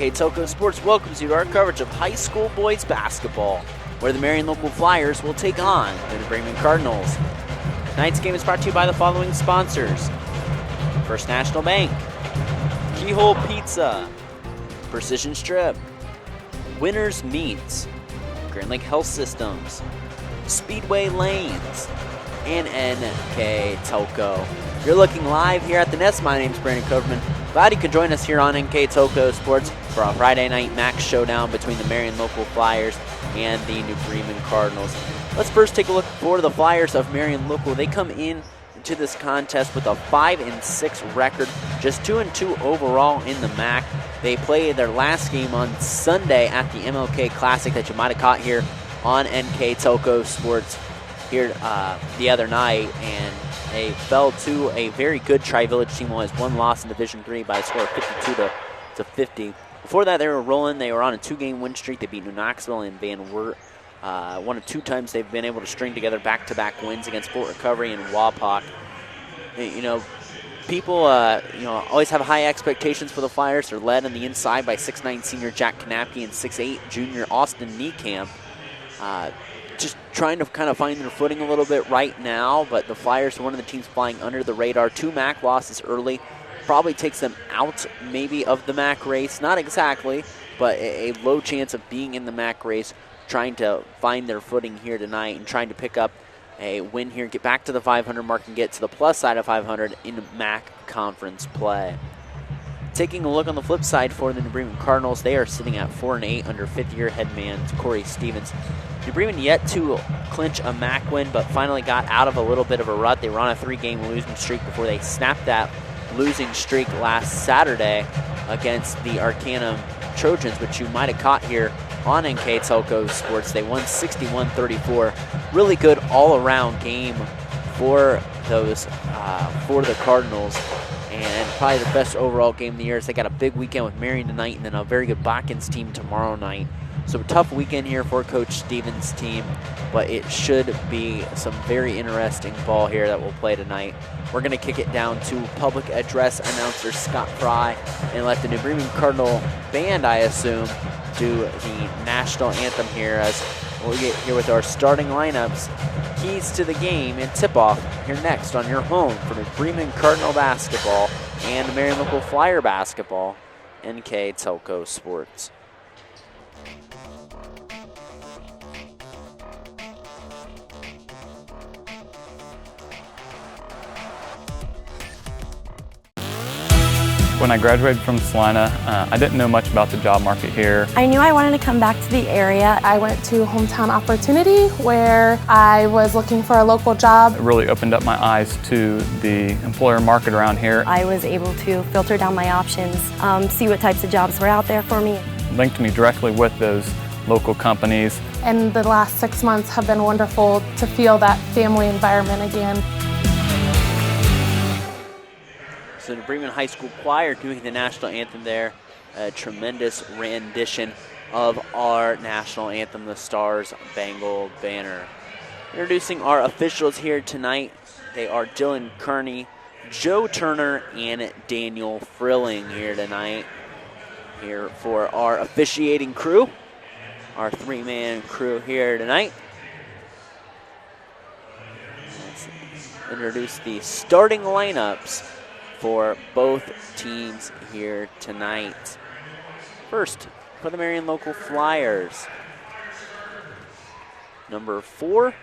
NK Toco Sports welcomes you to our coverage of high school boys basketball, where the Marion Local Flyers will take on the Bremen Cardinals. Tonight's game is brought to you by the following sponsors: First National Bank, Keyhole Pizza, Precision Strip, Winners Meats, Grand Lake Health Systems, Speedway Lanes, and NK Toco. You're looking live here at the Nest. My name's Brandon Coverman. Glad you could join us here on NK Toco Sports for a Friday night MAC showdown between the Marion Local Flyers and the New Bremen Cardinals. Let's first take a look for the Flyers of Marion Local. They come in to this contest with a 5-6 record, just 2-2 overall in the MAC. They played their last game on Sunday at the MLK Classic that you might have caught here on NK Toco Sports here the other night, and they fell to a very good Tri-Village team, only has one loss in Division III by a score of 52-50. Before that, they were rolling. They were on a 2-game win streak. They beat New Knoxville and Van Wert. One of 2 times they've been able to string together back-to-back wins against Fort Recovery and Wapak. People always have high expectations for the Flyers. They're led on the inside by 6'9 senior Jack Knapke and 6'8 junior Austin Niekamp. Just trying to kind of find their footing a little bit right now, but the Flyers are one of the teams flying under the radar. 2 MAC losses early probably takes them out maybe of the MAC race. Not exactly, but a low chance of being in the MAC race, trying to find their footing here tonight and trying to pick up a win here, get back to the 500 mark and get to the plus side of 500 in MAC conference play. Taking a look on the flip side for the New Bremen Cardinals, they are sitting at 4-8 under fifth-year head man Corey Stevens. New Bremen yet to clinch a MAC win, but finally got out of a little bit of a rut. They were on a 3-game losing streak before they snapped that losing streak last Saturday against the Arcanum Trojans, which you might have caught here on NK Toco Sports. They won 61-34. Really good all-around game for those for the Cardinals, and probably the best overall game of the year. They got a big weekend with Marion tonight and then a very good Bakkens team tomorrow night. So a tough weekend here for Coach Stevens' team, but it should be some very interesting ball here that we'll play tonight. We're going to kick it down to public address announcer Scott Fry and let the New Bremen Cardinal band, I assume, do the national anthem here as we'll get here with our starting lineups, keys to the game, and tip-off here next on your home for New Bremen Cardinal basketball and Marion Local Flyer basketball, NK Toco Sports. When I graduated from Salina, I didn't know much about the job market here. I knew I wanted to come back to the area. I went to Hometown Opportunity where I was looking for a local job. It really opened up my eyes to the employer market around here. I was able to filter down my options, see what types of jobs were out there for me. Linked me directly with those local companies. And the last 6 months have been wonderful to feel that family environment again. So the Bremen High School Choir doing the national anthem there. A tremendous rendition of our national anthem, the Stars Spangled Banner. Introducing our officials here tonight. They are Dylan Kearney, Joe Turner, and Daniel Frilling here tonight. Here for our officiating crew, our 3-man crew here tonight. Let's introduce the starting lineups for both teams here tonight. First, for the Marion Local Flyers, number 4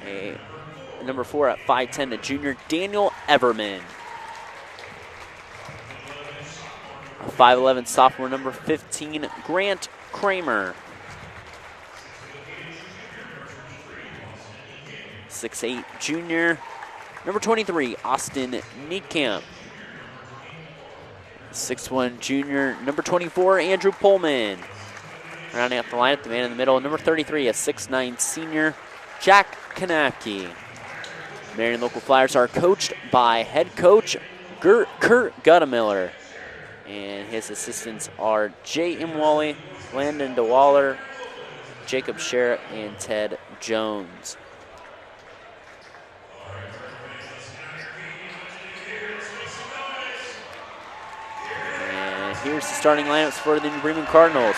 at 5'10", the junior Daniel Everman. A 5'11" sophomore, number 15, Grant Kramer. 6'8" junior, number 23, Austin Niekamp. 6'1" junior, number 24, Andrew Pullman. Rounding out the lineup, the man in the middle, number 33, a 6'9" senior, Jack Knapke. Marion Local Flyers are coached by head coach Kurt Guttemiller. And his assistants are Jay Imwally, Landon DeWaller, Jacob Sherritt, and Ted Jones. here's the starting lineups for the Bremen Cardinals.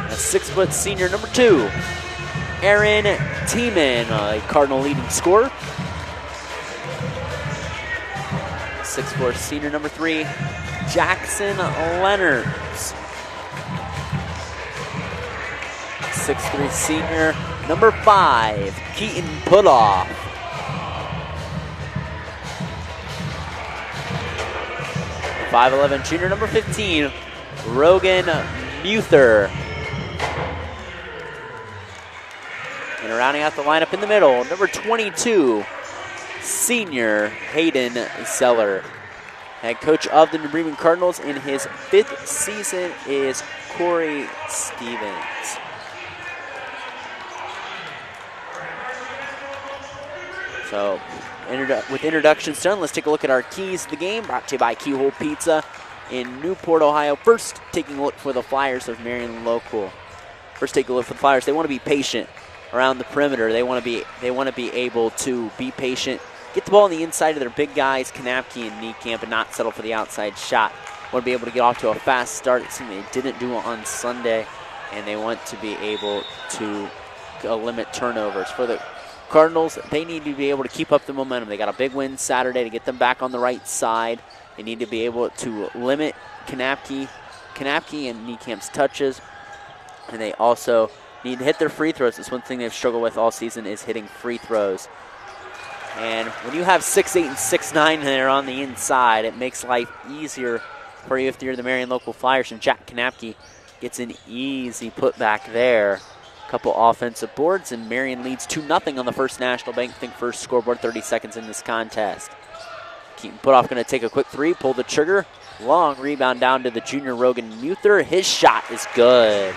A 6-foot senior, number 2, Aaron Tiemann, a Cardinal leading scorer. 6'4" senior, number 3, Jackson Leonards. 6'3" senior, number 5, Keaton Putoff. 5'11" junior, number 15, Rogan Muther. And rounding out the lineup in the middle, number 22, senior Hayden Zeller. Head coach of the New Bremen Cardinals in his 5th season is Corey Stevens. So, with introductions done, let's take a look at our keys to the game, brought to you by Keyhole Pizza in Newport, Ohio. First, taking a look for the Flyers of Marion Local. First, take a look for the Flyers. They want to be patient around the perimeter. They want to be able to be patient, get the ball on the inside of their big guys, Kanapke and Niekamp, and not settle for the outside shot. Want to be able to get off to a fast start. It's something they didn't do on Sunday, and they want to be able to limit turnovers. For the Cardinals, they need to be able to keep up the momentum. They got a big win Saturday to get them back on the right side. They need to be able to limit Kanapke and Niekamp's touches, and they also need to hit their free throws. That's one thing they've struggled with all season, is hitting free throws. And when you have 6'8" and 6'9" there on the inside, it makes life easier for you if you're the Marion Local Flyers. And Jack Kanapke gets an easy putback there. A couple offensive boards, and Marion leads 2-0 on the First National Bank Think First scoreboard, 30 seconds in this contest. Keaton Putoff going to take a quick 3, pull the trigger. Long rebound down to the junior Rogan Muther. His shot is good.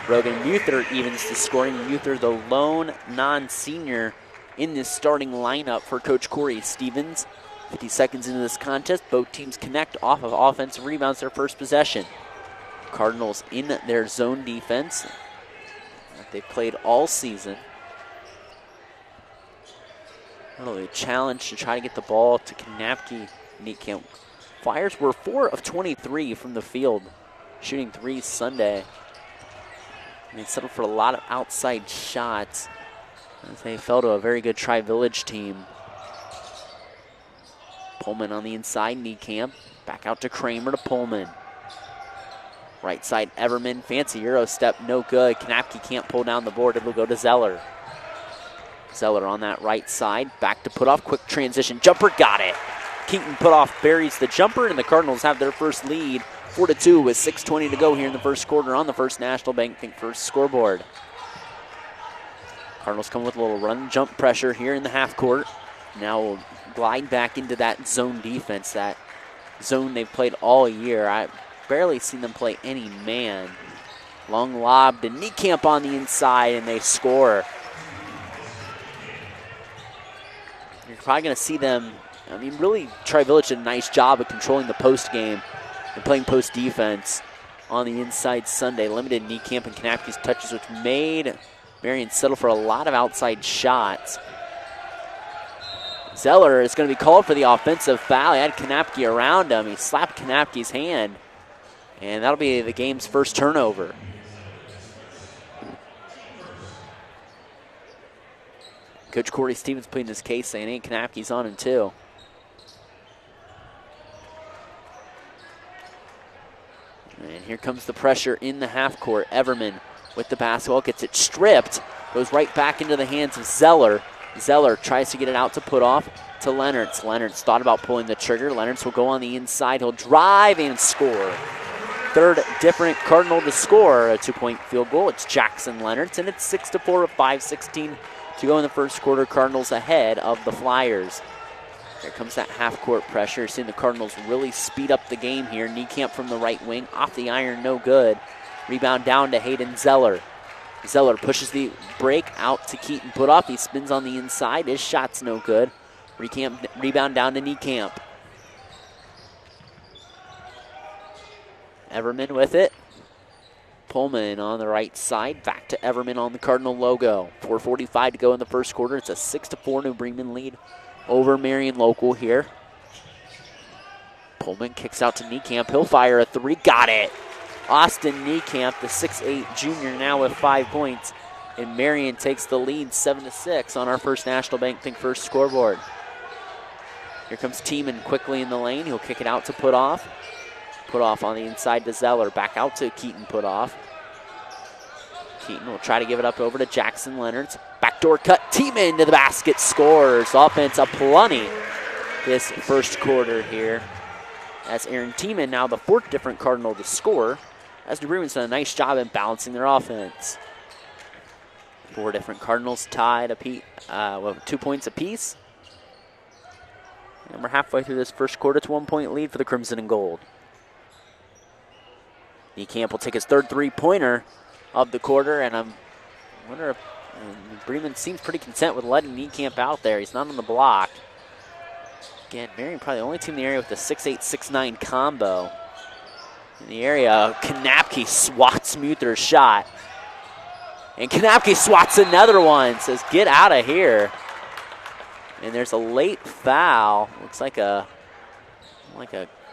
Rogan Muther evens the scoring. Muther, the lone non-senior in this starting lineup for Coach Corey Stevens. 50 seconds into this contest, both teams connect off of offensive rebounds their first possession. Cardinals in their zone defense that they've played all season. Really a challenge to try to get the ball to Kanapke, Niekamp. Flyers were 4 of 23 from the field, shooting 3 Sunday. And they settled for a lot of outside shots as they fell to a very good Tri-Village team. Pullman on the inside, Niekamp. Back out to Kramer to Pullman. Right side, Everman. Fancy Euro step, no good. Kanapke can't pull down the board. It'll go to Zeller. Zeller on that right side. Back to Putoff. Quick transition. Jumper, got it. Keaton Putoff buries the jumper, and the Cardinals have their first lead, 4-2, with 6:20 to go here in the first quarter on the First National Bank Think First scoreboard. Cardinals come with a little run jump pressure here in the half court. Now we'll glide back into that zone defense, that zone they've played all year. I've barely seen them play any man. Long lob to Niekamp on the inside, and they score. You're probably going to see them, really Tri-Village did a nice job of controlling the post game and playing post defense on the inside Sunday. Limited Niekamp and Kanapke's touches, which made Marion settle for a lot of outside shots. Zeller is going to be called for the offensive foul. He had Kanapke around him. He slapped Kanapke's hand, and that'll be the game's first turnover. Coach Corey Stevens pleading his case, saying, "Ain't Kanapke's on him too." And here comes the pressure in the half court. Everman with the basketball, gets it stripped, goes right back into the hands of Zeller. Zeller tries to get it out to Putoff to Leonards. Leonards thought about pulling the trigger. Leonards will go on the inside. He'll drive and score. Third different Cardinal to score a 2-point field goal. It's Jackson Leonards, and it's 6-4 with 5:16 to go in the first quarter. Cardinals ahead of the Flyers. Here comes that half-court pressure. You're seeing the Cardinals really speed up the game here. Niekamp from the right wing, off the iron, no good. Rebound down to Hayden Zeller. Zeller pushes the break out to Keaton Putoff. He spins on the inside. His shot's no good. Rebound down to Niekamp. Everman with it. Pullman on the right side. Back to Everman on the Cardinal logo. 4:45 to go in the first quarter. It's a 6-4 New Bremen lead over Marion Local here. Pullman kicks out to Niekamp. He'll fire a three. Got it. Austin Niekamp, the 6'8 junior, now with 5 points. And Marion takes the lead 7-6 on our First National Bank Think First scoreboard. Here comes Tiemann quickly in the lane. He'll kick it out to Putoff. Putoff on the inside to Zeller. Back out to Keaton Putoff. Keaton will try to give it up over to Jackson Leonards. Backdoor cut. Tiemann to the basket. Scores. Offense aplenty this first quarter here. As Aaron Tiemann, now the 4th different Cardinal to score, as New Bremen's done a nice job in balancing their offense. 4 different Cardinals tied with 2 points apiece. And we're halfway through this first quarter. It's a 1-point lead for the Crimson and Gold. Niekamp will take his 3rd three-pointer of the quarter, and I wonder if Bremen seems pretty content with letting Niekamp out there. He's not on the block. Again, Marion probably the only team in the area with the 6'8", 6'9 combo. In the area, Kanapke swats Muther's shot. And Kanapke swats another one, says, get out of here. And there's a late foul. Looks like a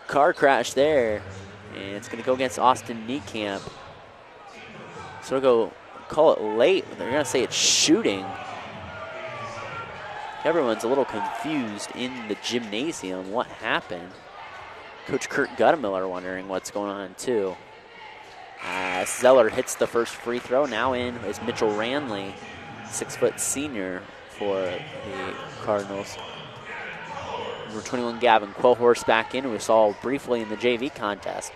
car crash there. And it's going to go against Austin Niekamp. So we'll go call it late. They're going to say it's shooting. Everyone's a little confused in the gymnasium. What happened? Coach Kurt Guttemiller wondering what's going on, too. Zeller hits the first free throw. Now in is Mitchell Ranley, 6-foot senior for the Cardinals. Number 21, Gavin Quellhorst back in, who we saw briefly in the JV contest.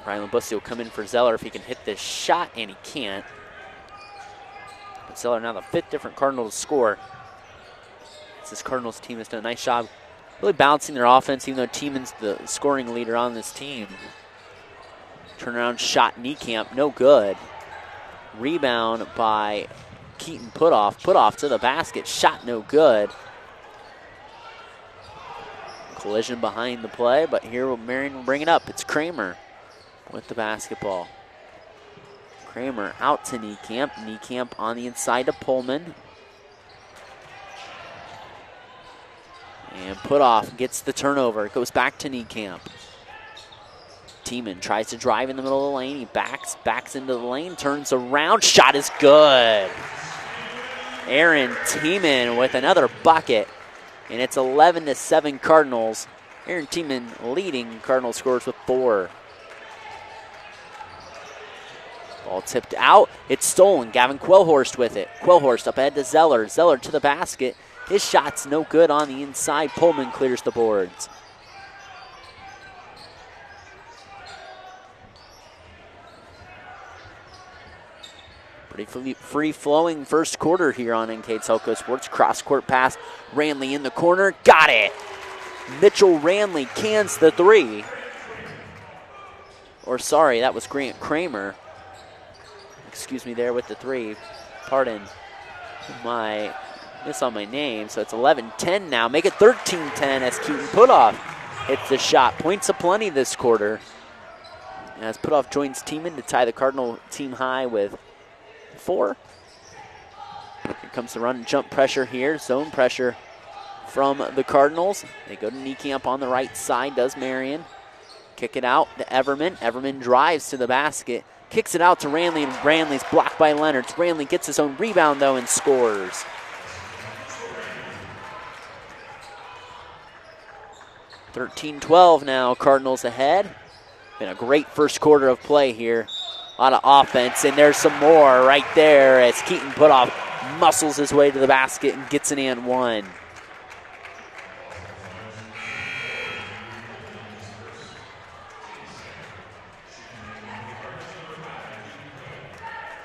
Rylan Bussey will come in for Zeller if he can hit this shot, and he can't. But Zeller now the 5th different Cardinal to score. This Cardinals team has done a nice job really balancing their offense, even though Tiemann's the scoring leader on this team. Turnaround shot, Niekamp, no good. Rebound by Keaton Putoff. Putoff to the basket, shot no good. Collision behind the play, but here Marion will bring it up. It's Kramer with the basketball. Kramer out to Niekamp. Niekamp on the inside to Pullman. And Putoff gets the turnover. It goes back to Niekamp. Tiemann tries to drive in the middle of the lane. He backs into the lane, turns around. Shot is good. Aaron Tiemann with another bucket. And it's 11-7 Cardinals. Aaron Tiemann leading Cardinal scores with 4. Ball tipped out. It's stolen. Gavin Quellhorst with it. Quellhorst up ahead to Zeller. Zeller to the basket. His shot's no good on the inside. Pullman clears the boards. Pretty free-flowing first quarter here on NK Telco Sports. Cross-court pass. Ranley in the corner. Got it. Mitchell Ranley cans the 3. Or sorry, that was Grant Kramer. Excuse me there with the 3. Pardon my miss on my name. So it's 11-10 now. Make it 13-10 as Keaton Putoff hits the shot. Points aplenty this quarter. As Putoff joins Tiemann to tie the Cardinal team high with 4. Here comes the run and jump pressure here. Zone pressure from the Cardinals. They go to Niekamp on the right side, does Marion. Kick it out to Everman. Everman drives to the basket. Kicks it out to Ranley, and Ranley's blocked by Leonards. Ranley gets his own rebound, though, and scores. (13-12) now, Cardinals ahead. Been a great first quarter of play here. A lot of offense, and there's some more right there as Keaton Putoff muscles his way to the basket and gets an and 1.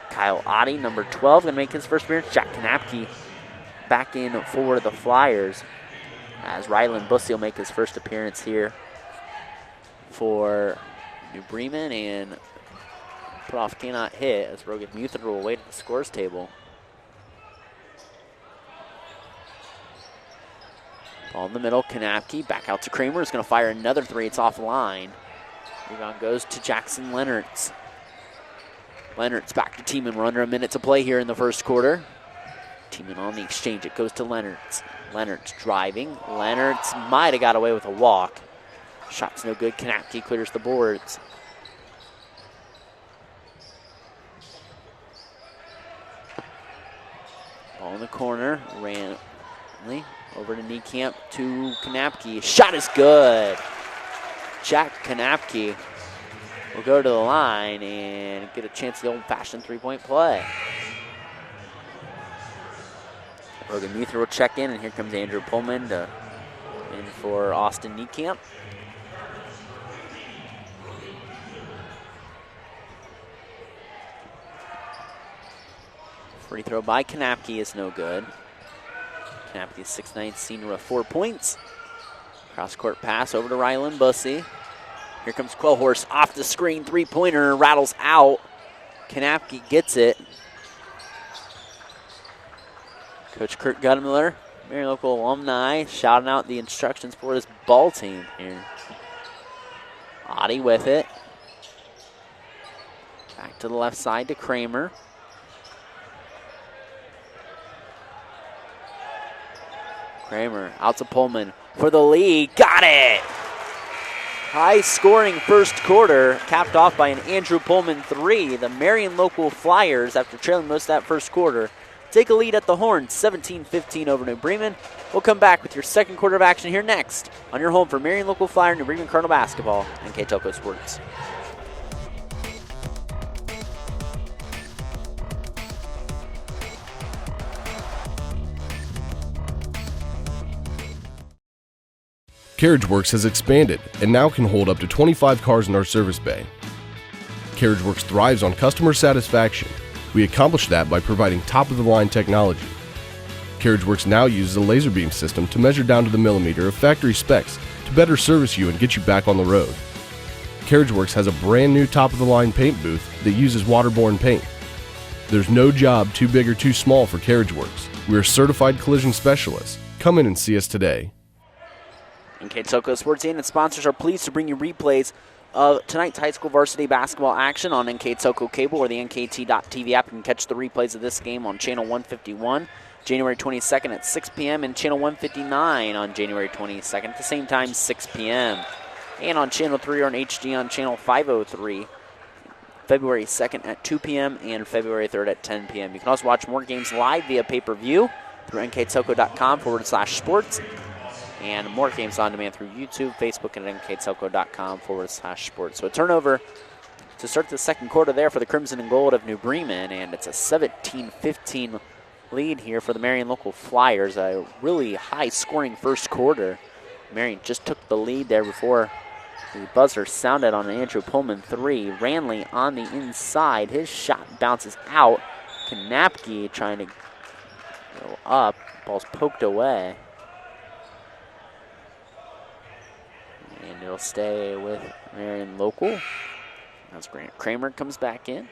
Kyle Otte, number 12, going to make his first appearance. Jack Kanapke back in for the Flyers as Rylan Bussey will make his first appearance here for New Bremen, and Putoff cannot hit as Rogan Muther will wait at the scores table. Ball in the middle, Kanapke back out to Kramer, is going to fire another 3. It's offline. Rebound goes to Jackson Leonards. Leonard's back to Tiemann. We're under a minute to play here in the first quarter. Tiemann on the exchange. It goes to Leonard's. Leonard's driving. Leonard's might have got away with a walk. Shot's no good. Kanapke clears the boards. Ball in the corner. Ranley over to Niekamp to Kanapke. Shot is good. Jack Kanapke will go to the line and get a chance at the old-fashioned three-point play. Logan Muther will check in, and here comes Andrew Pullman in for Austin Niekamp. Free throw by Kanapke is no good. Kanapke is 6'9", senior with 4 points. Cross-court pass over to Rylan Bussey. Here comes Quellhorst off the screen, three-pointer, rattles out. Kanapke gets it. Coach Kurt Guttemiller, Marion Local alumni, shouting out the instructions for his ball team here. Oddie with it. Back to the left side to Kramer. Kramer out to Pullman for the lead. Got it! High-scoring first quarter, capped off by an Andrew Pullman three. The Marion Local Flyers, after trailing most of that first quarter, take a lead at the horn, 17-15 over New Bremen. We'll come back with your second quarter of action here next on your home for Marion Local Flyer, New Bremen Cardinal basketball, and KTelco Sports. CarriageWorks has expanded and now can hold up to 25 cars in our service bay. CarriageWorks thrives on customer satisfaction. We accomplish that by providing top-of-the-line technology. CarriageWorks now uses a laser beam system to measure down to the millimeter of factory specs to better service you and get you back on the road. CarriageWorks has a brand new top-of-the-line paint booth that uses waterborne paint. There's no job too big or too small for CarriageWorks. We are certified collision specialists. Come in and see us today. And KTelco Sports and its sponsors are pleased to bring you replays of tonight's high school varsity basketball action on NKTelco Cable or the NKT.TV app. You can catch the replays of this game on Channel 151, January 22nd at 6 p.m. and Channel 159 on January 22nd at the same time, 6 p.m. And on Channel 3 or on HD on Channel 503, February 2nd at 2 p.m. and February 3rd at 10 p.m. You can also watch more games live via pay-per-view through nktelco.com/sports. And more games on demand through YouTube, Facebook, and nktelco.com/sports. So a turnover to start the second quarter there for the Crimson and Gold of New Bremen, and it's a 17-15 lead here for the Marion Local Flyers. A really high-scoring first quarter. Marion just took the lead there before the buzzer sounded on an Andrew Pullman three. Ranley on the inside. His shot bounces out. Kanapke trying to go up. Ball's poked away. And it'll stay with Marion Local. As Grant Kramer comes back in.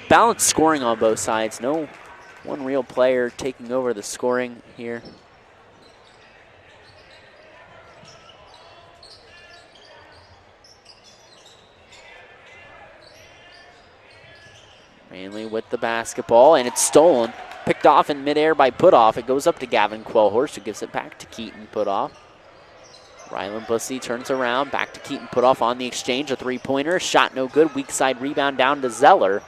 Balanced scoring on both sides. No one real player taking over the scoring here. Ranley with the basketball, and it's stolen. Picked off in midair by Putoff. It goes up to Gavin Quellhorst, who gives it back to Keaton Putoff. Rylan Bussey turns around, back to Keaton Putoff on the exchange, a three-pointer. Shot no good, weak side rebound down to Zeller.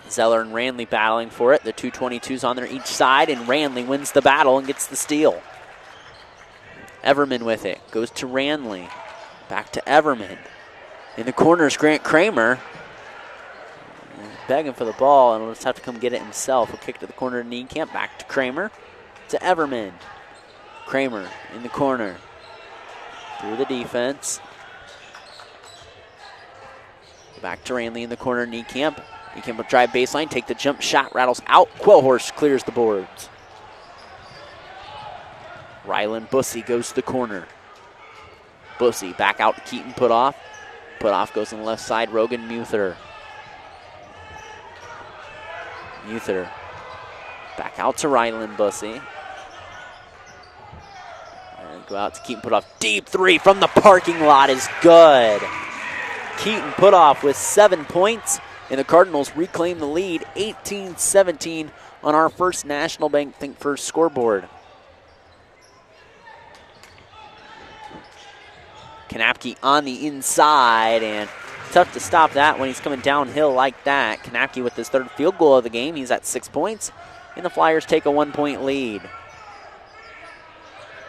Zeller and Ranley battling for it. The 222s on their each side, and Ranley wins the battle and gets the steal. Everman with it, goes to Ranley. Back to Everman. In the corner is Grant Kramer. Begging for the ball, and will just have to come get it himself. A kick to the corner to Niekamp, back to Kramer. To Everman. Kramer in the corner. Through the defense. Back to Ranley in the corner, Niekamp. Niekamp will drive baseline, take the jump shot, rattles out. Quellhorst clears the boards. Rylan Bussey goes to the corner. Bussey back out to Keaton Putoff. Putoff goes on the left side, Rogan Muther. Muther back out to Rylan Bussey. And go out to Keaton Putoff. Deep three from the parking lot is good. Keaton put off with 7 points, and the Cardinals reclaim the lead 18-17 on our first National Bank Think First scoreboard. Kanapke on the inside, and tough to stop that when he's coming downhill like that. Kanapke with his 3rd field goal of the game. He's at 6 points, and the Flyers take a 1-point lead.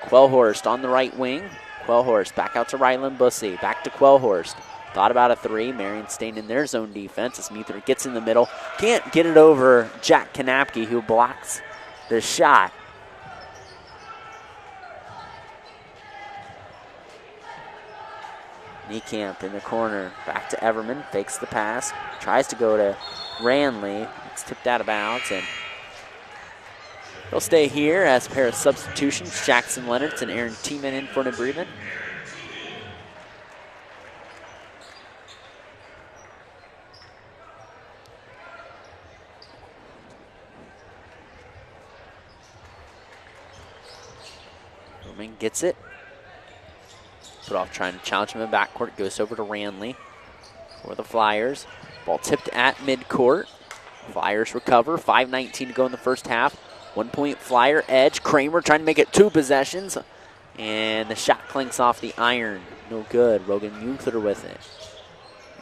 Quellhorst on the right wing. Quellhorst back out to Ryland Bussey. Back to Quellhorst. Thought about a 3. Marion staying in their zone defense as Muther gets in the middle. Can't get it over Jack Kanapke, who blocks the shot. Niekamp in the corner. Back to Everman. Fakes the pass. Tries to go to Ranley. It's tipped out of bounds, and he'll stay here as a pair of substitutions. Jackson Leonards and Aaron Tiemann in for New Bremen. Roman gets it. Put off trying to challenge him in backcourt. Goes over to Ranley for the Flyers. Ball tipped at midcourt. Flyers recover. 5:19 to go in the first half. 1-point Flyer edge. Kramer trying to make it 2 possessions. And the shot clinks off the iron. No good. Rogan Muther with it.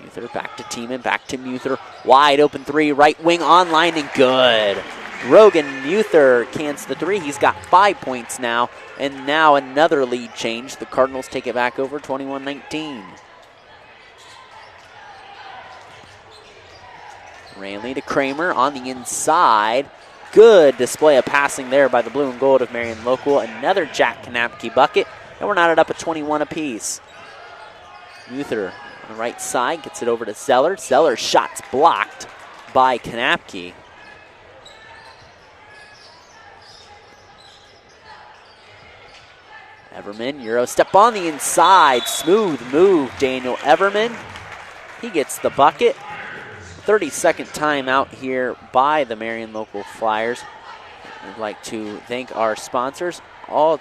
Muther back to Tiemann. Back to Muther. Wide open 3. Right wing online and good. Rogan Muther cans the 3. He's got 5 points now. And now another lead change. The Cardinals take it back over 21-19. Ranley to Kramer on the inside. Good display of passing there by the blue and gold of Marion Local. Another Jack Kanapke bucket. And we're knotted up at 21 apiece. Muther on the right side gets it over to Zeller. Zeller's shot's blocked by Kanapke. Everman, Euro step on the inside. Smooth move, Daniel Everman. He gets the bucket. 30-second timeout here by the Marion Local Flyers. I'd like to thank our sponsors. All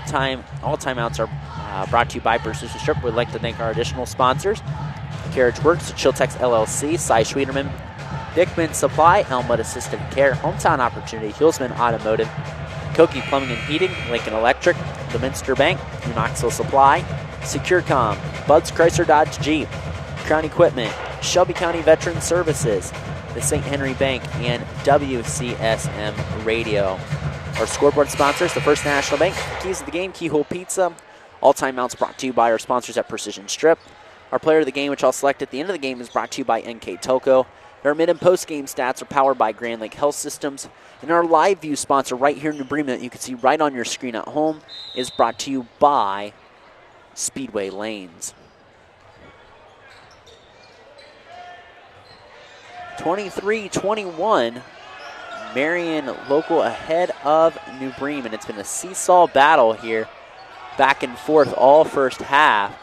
timeouts are brought to you by Precision Strip. We'd like to thank our additional sponsors: Carriage Works, Chiltex LLC, Cy Schwederman, Dickman Supply, Elmwood Assisted Care, Hometown Opportunity, Hillsman Automotive, Koki Plumbing and Heating, Lincoln Electric, the Minster Bank, New Knoxville Supply, SecureCom, Bud's Chrysler Dodge Jeep, Crown Equipment, Shelby County Veteran Services, the St. Henry Bank, and WCSM Radio. Our scoreboard sponsors, the First National Bank, Keys of the Game, Keyhole Pizza. All timeouts brought to you by our sponsors at Precision Strip. Our player of the game, which I'll select at the end of the game, is brought to you by NK Telco. Our mid and post game stats are powered by Grand Lake Health Systems. And our live view sponsor right here in New Bremen that you can see right on your screen at home is brought to you by Speedway Lanes. 23-21, Marion Local ahead of New Bremen. It's been a seesaw battle here, back and forth all first half.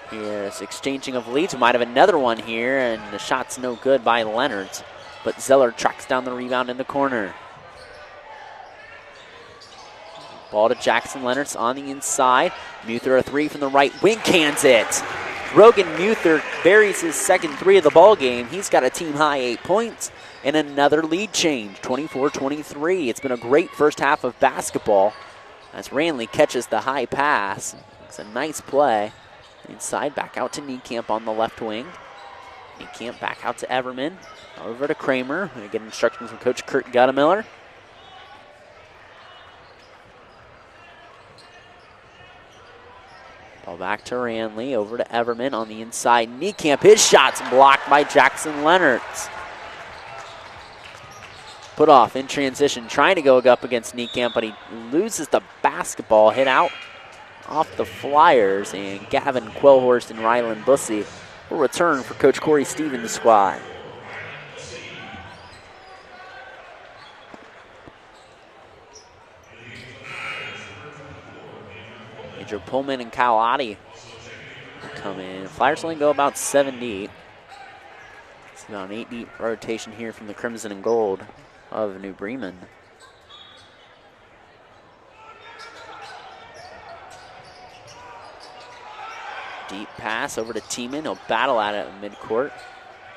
Here's exchanging of leads. We might have another one here, and the shot's no good by Leonards. But Zeller tracks down the rebound in the corner. Ball to Jackson Leonards on the inside. Muther a 3 from the right wing, cans it. Rogan Muther buries his second 3 of the ball game. He's got a team-high 8 points and another lead change, 24-23. It's been a great first half of basketball as Ranley catches the high pass. It's a nice play. Inside, back out to Niekamp on the left wing. Niekamp back out to Everman. Over to Kramer. We get instructions from Coach Kurt Guttemiller. Ball back to Ranley. Over to Everman on the inside. Niekamp, his shot's blocked by Jackson Leonards. Put off in transition, trying to go up against Niekamp, but he loses the basketball. Hit out off the Flyers, and Gavin Quellhorst and Ryland Bussey will return for Coach Corey Stevens' squad. Major Pullman and Kyle Oddie will come in. Flyers only go about 7 deep. It's about an 8 deep rotation here from the Crimson and Gold of New Bremen. Deep pass over to Tiemann. He'll battle at it in midcourt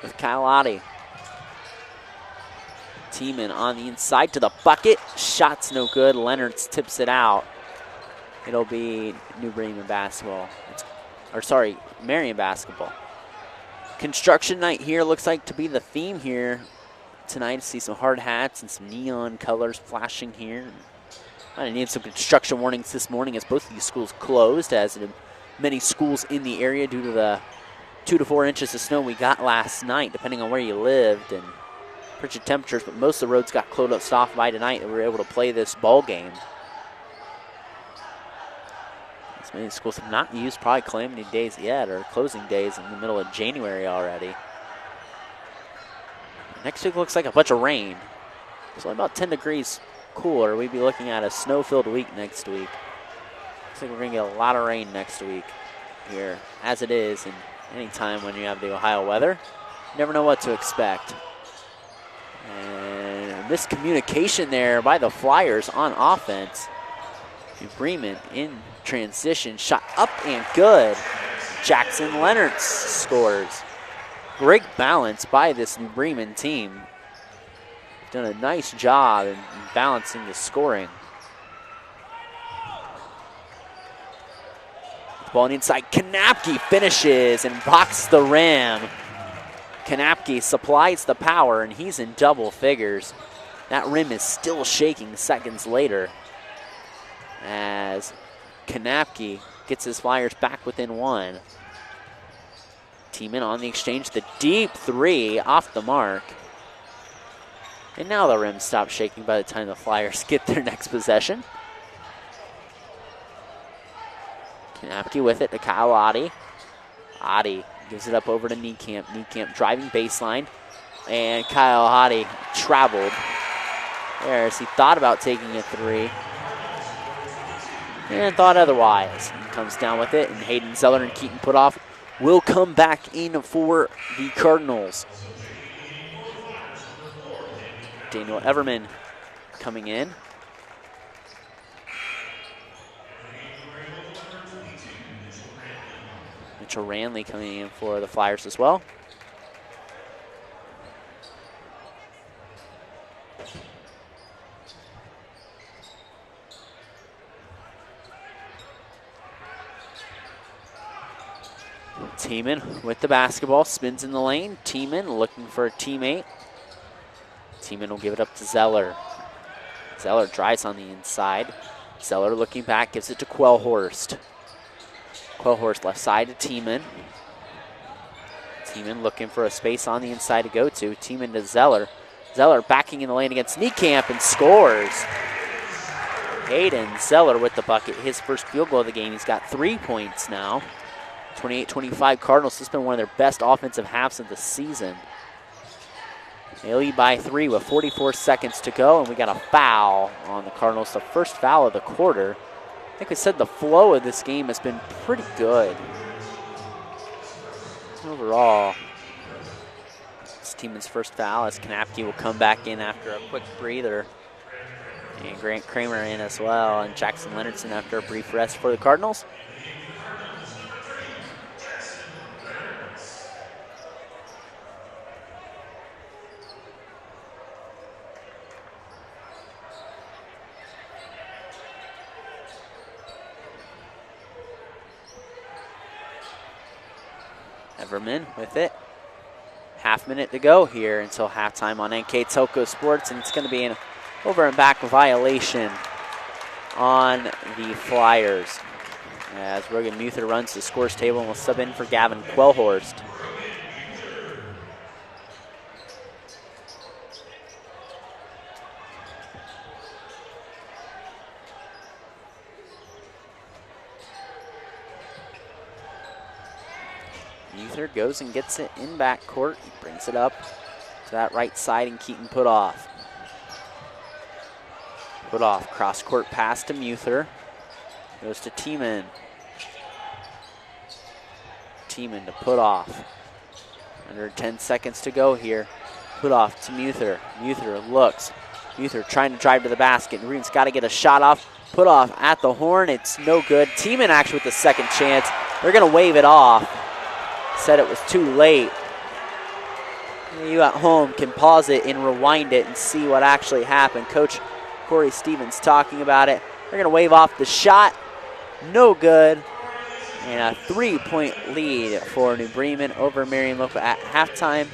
with Kyle Otte. Tiemann on the inside to the bucket. Shot's no good. Leonards tips it out. It'll be New Bremen basketball. Marion basketball. Construction night here looks like to be the theme here tonight. See some hard hats and some neon colors flashing here. I need some construction warnings this morning as both of these schools closed, as in many schools in the area due to the 2 to 4 inches of snow we got last night, depending on where you lived and frigid temperatures. But most of the roads got closed off by tonight, and we were able to play this ball game. As many schools have not used probably calamity days yet, or closing days in the middle of January already. Next week looks like a bunch of rain. It's only about 10 degrees cooler. We'd be looking at a snow-filled week next week. Looks like we're going to get a lot of rain next week here, as it is in any time when you have the Ohio weather. You never know what to expect. And a miscommunication there by the Flyers on offense. Bremen in transition, shot up and good. Jackson Leonards scores. Great balance by this New Bremen team. Done a nice job in balancing the scoring. Ball inside, Kanapke finishes and rocks the rim. Kanapke supplies the power, and he's in double figures. That rim is still shaking seconds later as Kanapke gets his Flyers back within one. Tiemann on the exchange, the deep three off the mark. And now the rim stops shaking by the time the Flyers get their next possession. Kanapke with it to Kyle Otte. Otte gives it up over to Niekamp. Niekamp driving baseline. And Kyle Otte traveled there as he thought about taking a three. And thought otherwise. He comes down with it, and Hayden Zeller and Keaton Putoff will come back in for the Cardinals. Daniel Everman coming in. Mitchell Ranley coming in for the Flyers as well. Tiemann with the basketball, spins in the lane. Tiemann looking for a teammate. Tiemann will give it up to Zeller. Zeller drives on the inside. Zeller looking back, gives it to Quellhorst. Quellhorst left side to Tiemann. Tiemann looking for a space on the inside to go to. Tiemann to Zeller. Zeller backing in the lane against Niekamp and scores. Hayden Zeller with the bucket, his first field goal of the game. He's got 3 points now. 28-25 Cardinals. This has been one of their best offensive halves of the season. They lead by 3 with 44 seconds to go, and we got a foul on the Cardinals, the first foul of the quarter. I think we said the flow of this game has been pretty good overall. It's Tiemann's first foul as Kanapke will come back in after a quick breather. And Grant Kramer in as well, and Jackson Leonardson after a brief rest for the Cardinals. Everman with it. Half minute to go here until halftime on NK Telco Sports, and it's going to be an over and back violation on the Flyers as Rogan Muther runs the scores table and will sub in for Gavin Quellhorst. Muther goes and gets it in backcourt. He brings it up to that right side, and Keaton Putoff. Putoff, cross-court pass to Muther. Goes to Tiemann. Tiemann to Putoff. Under 10 seconds to go here. Putoff to Muther. Muther looks. Muther trying to drive to the basket. Green's got to get a shot off. Putoff at the horn. It's no good. Tiemann actually with the second chance. They're going to wave it off. Said it was too late. You at home can pause it and rewind it and see what actually happened. Coach Corey Stevens talking about it. They're going to wave off the shot. No good. And a 3-point lead for New Bremen over Marion Local at halftime.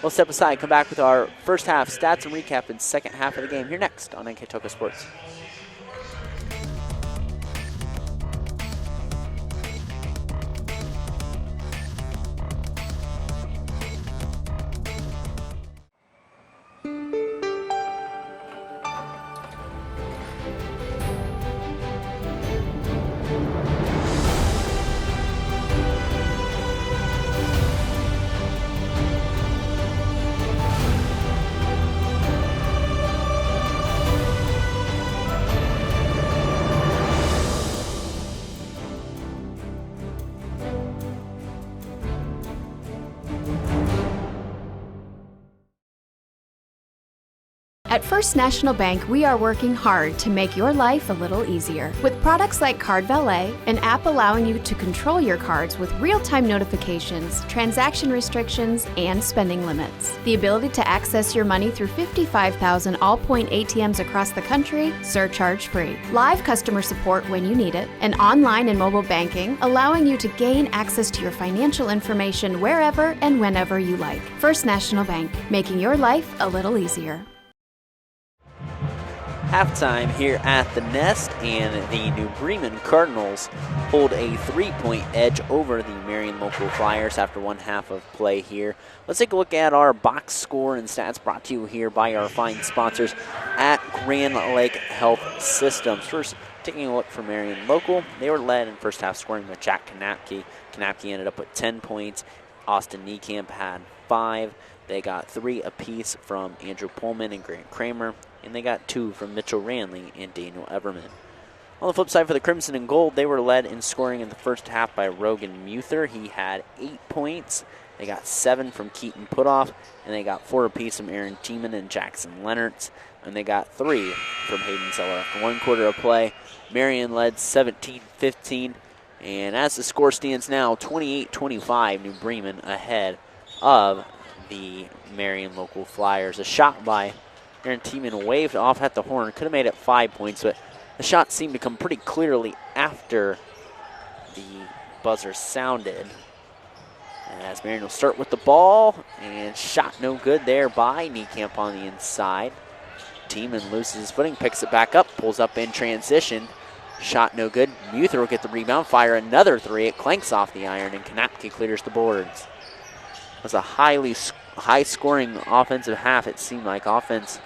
We'll step aside, come back with our first half stats and recap and second half of the game here next on NK Toka Sports. At First National Bank, we are working hard to make your life a little easier. With products like Card Valet, an app allowing you to control your cards with real-time notifications, transaction restrictions, and spending limits. The ability to access your money through 55,000 all-point ATMs across the country, surcharge-free. Live customer support when you need it, and online and mobile banking, allowing you to gain access to your financial information wherever and whenever you like. First National Bank, making your life a little easier. Halftime here at the Nest, and the New Bremen Cardinals hold a 3-point edge over the Marion Local Flyers after one half of play here. Let's take a look at our box score and stats brought to you here by our fine sponsors at Grand Lake Health Systems. First, taking a look for Marion Local, they were led in first half scoring by Jack Kanapke. Kanapke ended up with 10 points. Austin Niekamp had 5. They got 3 apiece from Andrew Pullman and Grant Kramer, and they got 2 from Mitchell Ranley and Daniel Everman. On the flip side for the Crimson and Gold, they were led in scoring in the first half by Rogan Muther. He had 8 points. They got 7 from Keaton Putoff, and they got 4 apiece from Aaron Tiemann and Jackson Leonards, and they got 3 from Hayden Zeller. After one quarter of play, Marion led 17-15, and as the score stands now, 28-25, New Bremen ahead of the Marion Local Flyers. A shot by Aaron Tiemann waved off at the horn. Could have made it 5 points, but the shot seemed to come pretty clearly after the buzzer sounded. As Marion will start with the ball, and shot no good there by Niekamp on the inside. Tiemann loses his footing, picks it back up, pulls up in transition. Shot no good. Muther will get the rebound, fire another 3. It clanks off the iron, and Kanapke clears the boards. It was a high-scoring offensive half, it seemed like. Offense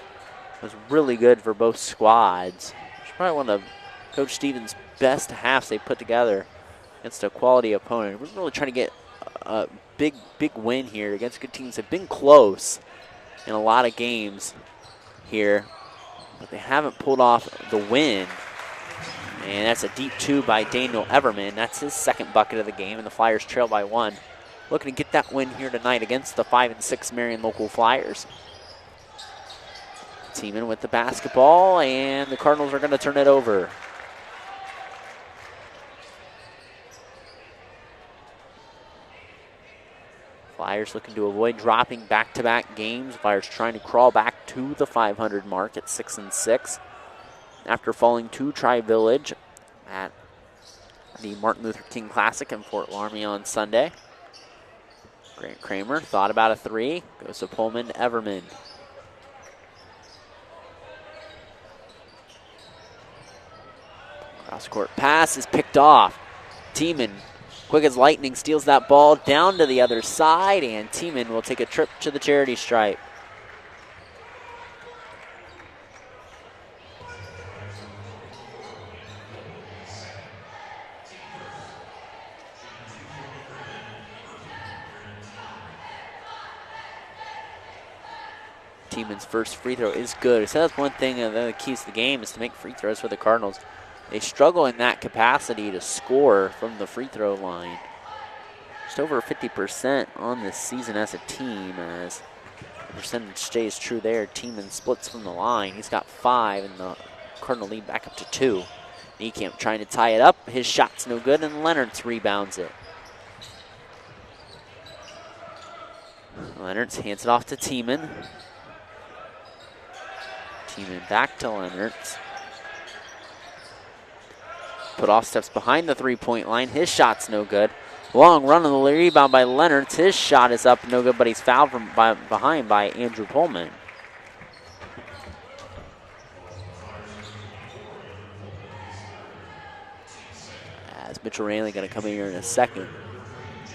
was really good for both squads. It's probably one of Coach Stevens' best halves they put together against a quality opponent. We're really trying to get a big win here against good teams. They've been close in a lot of games here, but they haven't pulled off the win. And that's a deep 2 by Daniel Everman. That's his second bucket of the game, and the Flyers trail by 1. Looking to get that win here tonight against the 5-6 Marion Local Flyers. Tiemann with the basketball, and the Cardinals are going to turn it over. Flyers looking to avoid dropping back-to-back games. Flyers trying to crawl back to the 500 mark at 6-6 after falling to Tri-Village at the Martin Luther King Classic in Fort Laramie on Sunday. Grant Kramer thought about a 3. Goes to Pullman Everman. Cross-court pass is picked off. Tiemann, quick as lightning, steals that ball down to the other side, and Tiemann will take a trip to the charity stripe. Tiemann's first free throw is good. So that's one thing of the keys to the game is to make free throws for the Cardinals. They struggle in that capacity to score from the free throw line. Just over 50% on this season as a team, as the percentage stays true there. Tiemann splits from the line. He's got 5, and the Cardinal lead back up to 2. Niekamp trying to tie it up. His shot's no good, and Leonards rebounds it. Leonard's hands it off to Tiemann. Tiemann back to Leonard's. Put off steps behind the three-point line. His shot's no good. Long run on the rebound by Leonard's. His shot is up, no good, but he's fouled from behind by Andrew Pullman. As Mitchell Ranley going to come in here in a second.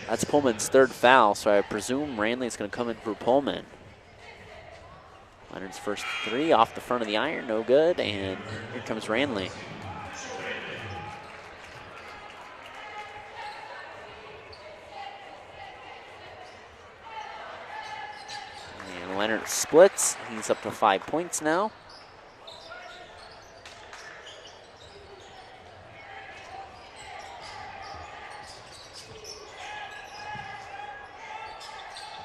That's Pullman's third foul, so I presume Ranley's going to come in for Pullman. Leonard's first three off the front of the iron, no good, and here comes Ranley. And Leonard splits. He's up to 5 points now.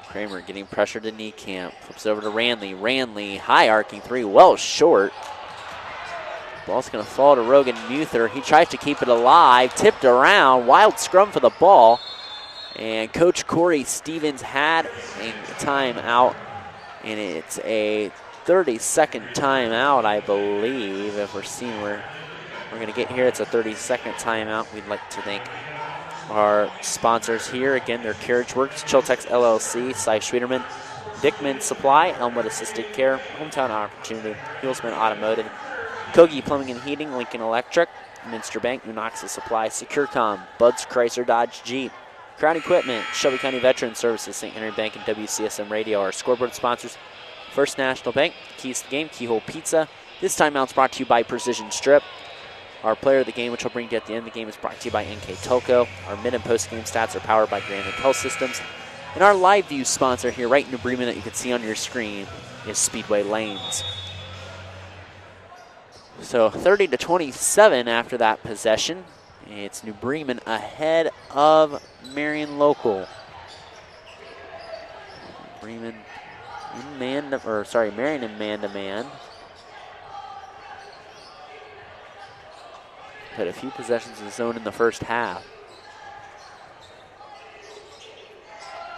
Kramer getting pressure to Niekamp. Flips over to Ranley. Ranley, high arcing three, well short. Ball's going to fall to Rogan Muther. He tries to keep it alive. Tipped around. Wild scrum for the ball. And Coach Corey Stevens had a timeout. And it's a 30-second timeout, I believe. If we're seeing where we're going to get here, it's a 30-second timeout. We'd like to thank our sponsors here. Again, they're Carriage Works, Chiltex LLC, Cy Schwederman, Dickman Supply, Elmwood Assisted Care, Hometown Opportunity, Hulsman Automotive, Kogi Plumbing and Heating, Lincoln Electric, Minster Bank, Unoxa Supply, SecureCom, Bud's Chrysler Dodge Jeep, Crown Equipment, Shelby County Veteran Services, St. Henry Bank, and WCSM Radio. Our scoreboard sponsors, First National Bank, Keys to the Game, Keyhole Pizza. This timeout's brought to you by Precision Strip. Our player of the game, which I'll bring to you at the end of the game, is brought to you by NK Telco. Our mid and post game stats are powered by Granite Health Systems. And our live view sponsor here, right in New Bremen, that you can see on your screen, is Speedway Lanes. So 30-27 after that possession. It's New Bremen ahead of Marion Local. Bremen in Marion in man-to-man. Had a few possessions in the zone in the first half.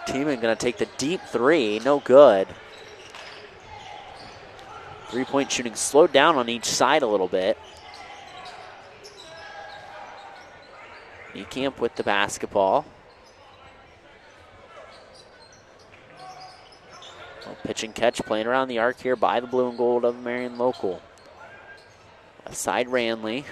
Tiemann going to take the deep three, no good. Three-point shooting slowed down on each side a little bit. Niekamp with the basketball. Well, pitch and catch playing around the arc here by the blue and gold of Marion Local. Left side Ranley.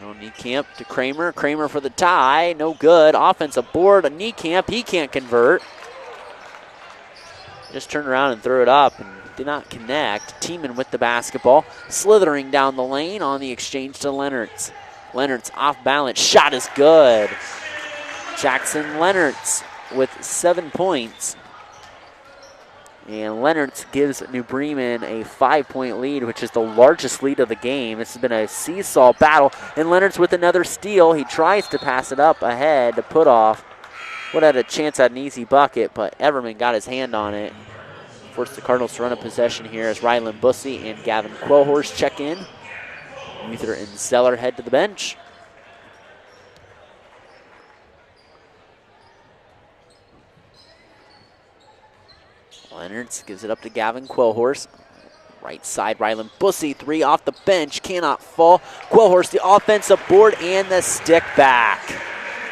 No, Niekamp to Kramer. Kramer for the tie. No good. Offensive board on Niekamp. He can't convert. Just turned around and threw it up and did not connect. Tiemann with the basketball. Slithering down the lane on the exchange to Leonard's. Leonard's off balance. Shot is good. Jackson Leonard's with 7 points. And Leonard's gives New Bremen a 5-point lead, which is the largest lead of the game. This has been a seesaw battle. And Leonard's with another steal. He tries to pass it up ahead to put off. Would have had a chance at an easy bucket, but Everman got his hand on it. Forced the Cardinals to run a possession here as Rylan Bussey and Gavin Quillhorse check in. Muther and Zeller head to the bench. Leonards gives it up to Gavin Quillhorse. Right side, Rylan Bussey, three off the bench, cannot fall. Quillhorse, the offensive board and the stick back.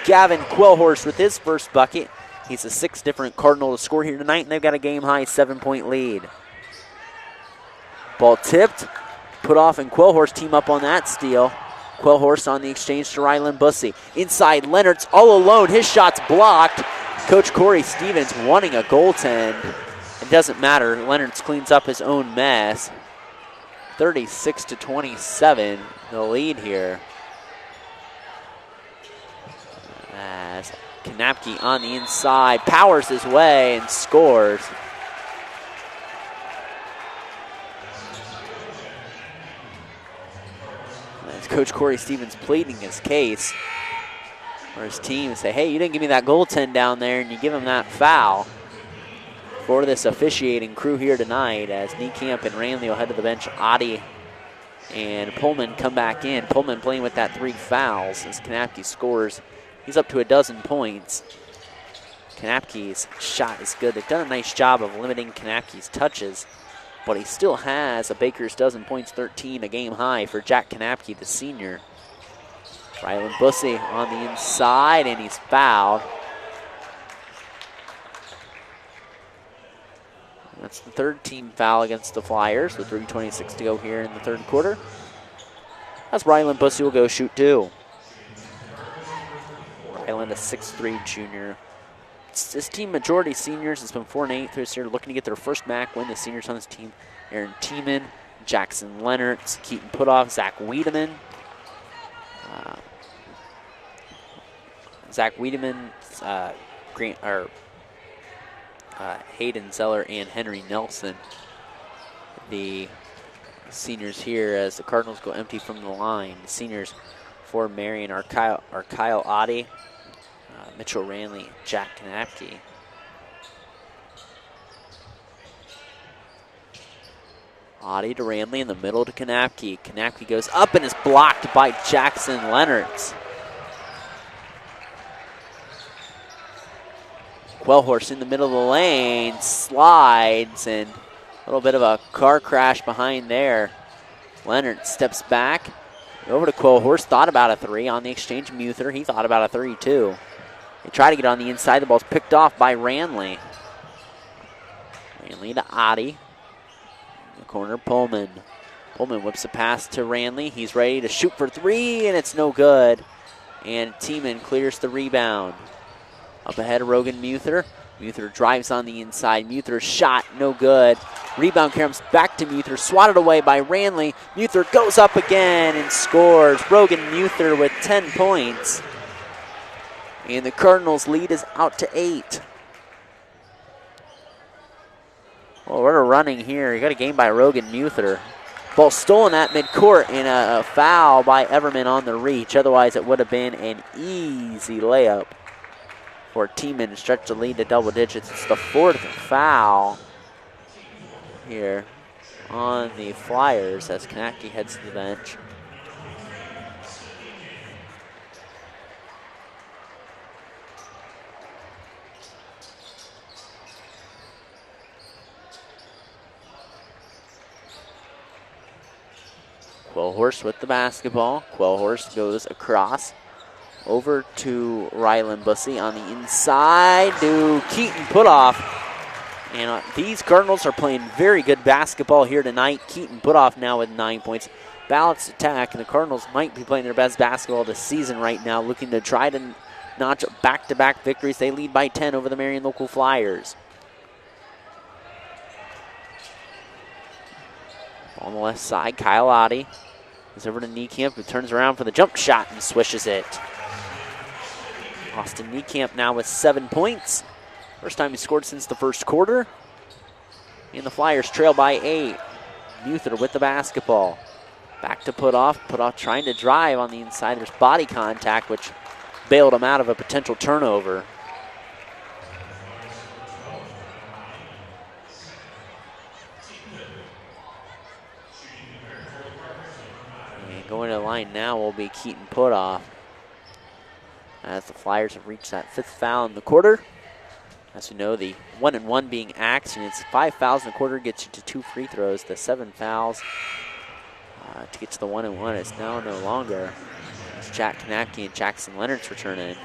Gavin Quillhorse with his first bucket. He's the sixth different Cardinal to score here tonight, and they've got a game-high 7-point lead. Ball tipped, put off, and Quillhorse team up on that steal. Quillhorse on the exchange to Rylan Bussey. Inside, Leonard's all alone. His shot's blocked. Coach Corey Stevens wanting a goaltend. It doesn't matter. Leonard's cleans up his own mess. 36-27, the lead here. As Kanapke on the inside, powers his way and scores. As Coach Corey Stevens pleading his case for his team and say, hey, you didn't give me that goaltend down there, and you give him that foul. For this officiating crew here tonight, as Niekamp and Ranley will head to the bench. Adi and Pullman come back in. Pullman playing with that 3 fouls as Kanapke scores He's up to a dozen points. Kanapke's shot is good. They've done a nice job of limiting Kanapke's touches, but he still has a baker's dozen points, 13, a game high for Jack Kanapke, the senior. Rylan Bussey on the inside, and he's fouled. That's the third team foul against the Flyers with 3:26 to go here in the third quarter. As Rylan Bussey will go shoot two. Rylan, a 6'3" junior. This team, majority seniors, has been 4-8 this year, looking to get their first MAC win. The seniors on this team: Aaron Tiemann, Jackson Leonards, Keaton Putoff, Zach Wiedemann. Zach Wiedemann, Hayden Zeller, and Henry Nelson. The seniors here as the Cardinals go empty from the line. The seniors for Marion are Kyle Oddie, Mitchell Ranley, Jack Kanapke. Oddie to Ranley in the middle to Kanapke. Kanapke goes up and is blocked by Jackson Leonards. Quellhorst in the middle of the lane, slides, and a little bit of a car crash behind there. Leonard steps back, over to Quellhorst, thought about a three on the exchange. Muther, he thought about a three too. They try to get on the inside, the ball's picked off by Ranley. Ranley to Oddie. In the corner, Pullman. Pullman whips a pass to Ranley. He's ready to shoot for three, and it's no good. And Tiemann clears the rebound. Up ahead, Rogan Muther. Muther drives on the inside. Muther's shot, no good. Rebound comes back to Muther, swatted away by Ranley. Muther goes up again and scores. Rogan Muther with 10 points. And the Cardinals' lead is out to 8. Well, what a running here. You got a game by Rogan Muther. Ball stolen at midcourt, and a foul by Everman on the reach. Otherwise, it would have been an easy layup for Tiemann to stretch the lead to double digits. It's the fourth foul here on the Flyers as Kanapke heads to the bench. Quellhorst with the basketball. Quellhorst goes across over to Rylan Bussey on the inside to Keaton Putoff. And these Cardinals are playing very good basketball here tonight. Keaton Putoff now with 9 points. Balanced attack, and the Cardinals might be playing their best basketball this season right now, looking to try to notch back-to-back victories. They lead by 10 over the Marion Local Flyers. On the left side, Kyle Oddie is over to Niekamp, who turns around for the jump shot and swishes it. Austin Niekamp now with 7 points. First time he scored since the first quarter. And the Flyers trail by 8. Muther with the basketball. Back to Putoff. Putoff trying to drive on the inside. There's body contact, which bailed him out of a potential turnover. And going to the line now will be Keaton Putoff, as the Flyers have reached that 5th foul in the quarter. As we know, the 1-and-1 being axed, and it's 5 fouls in a quarter gets you to 2 free throws. The 7 fouls to get to the 1-and-1 is now no longer. As Jack Kanapke and Jackson Leonards return in.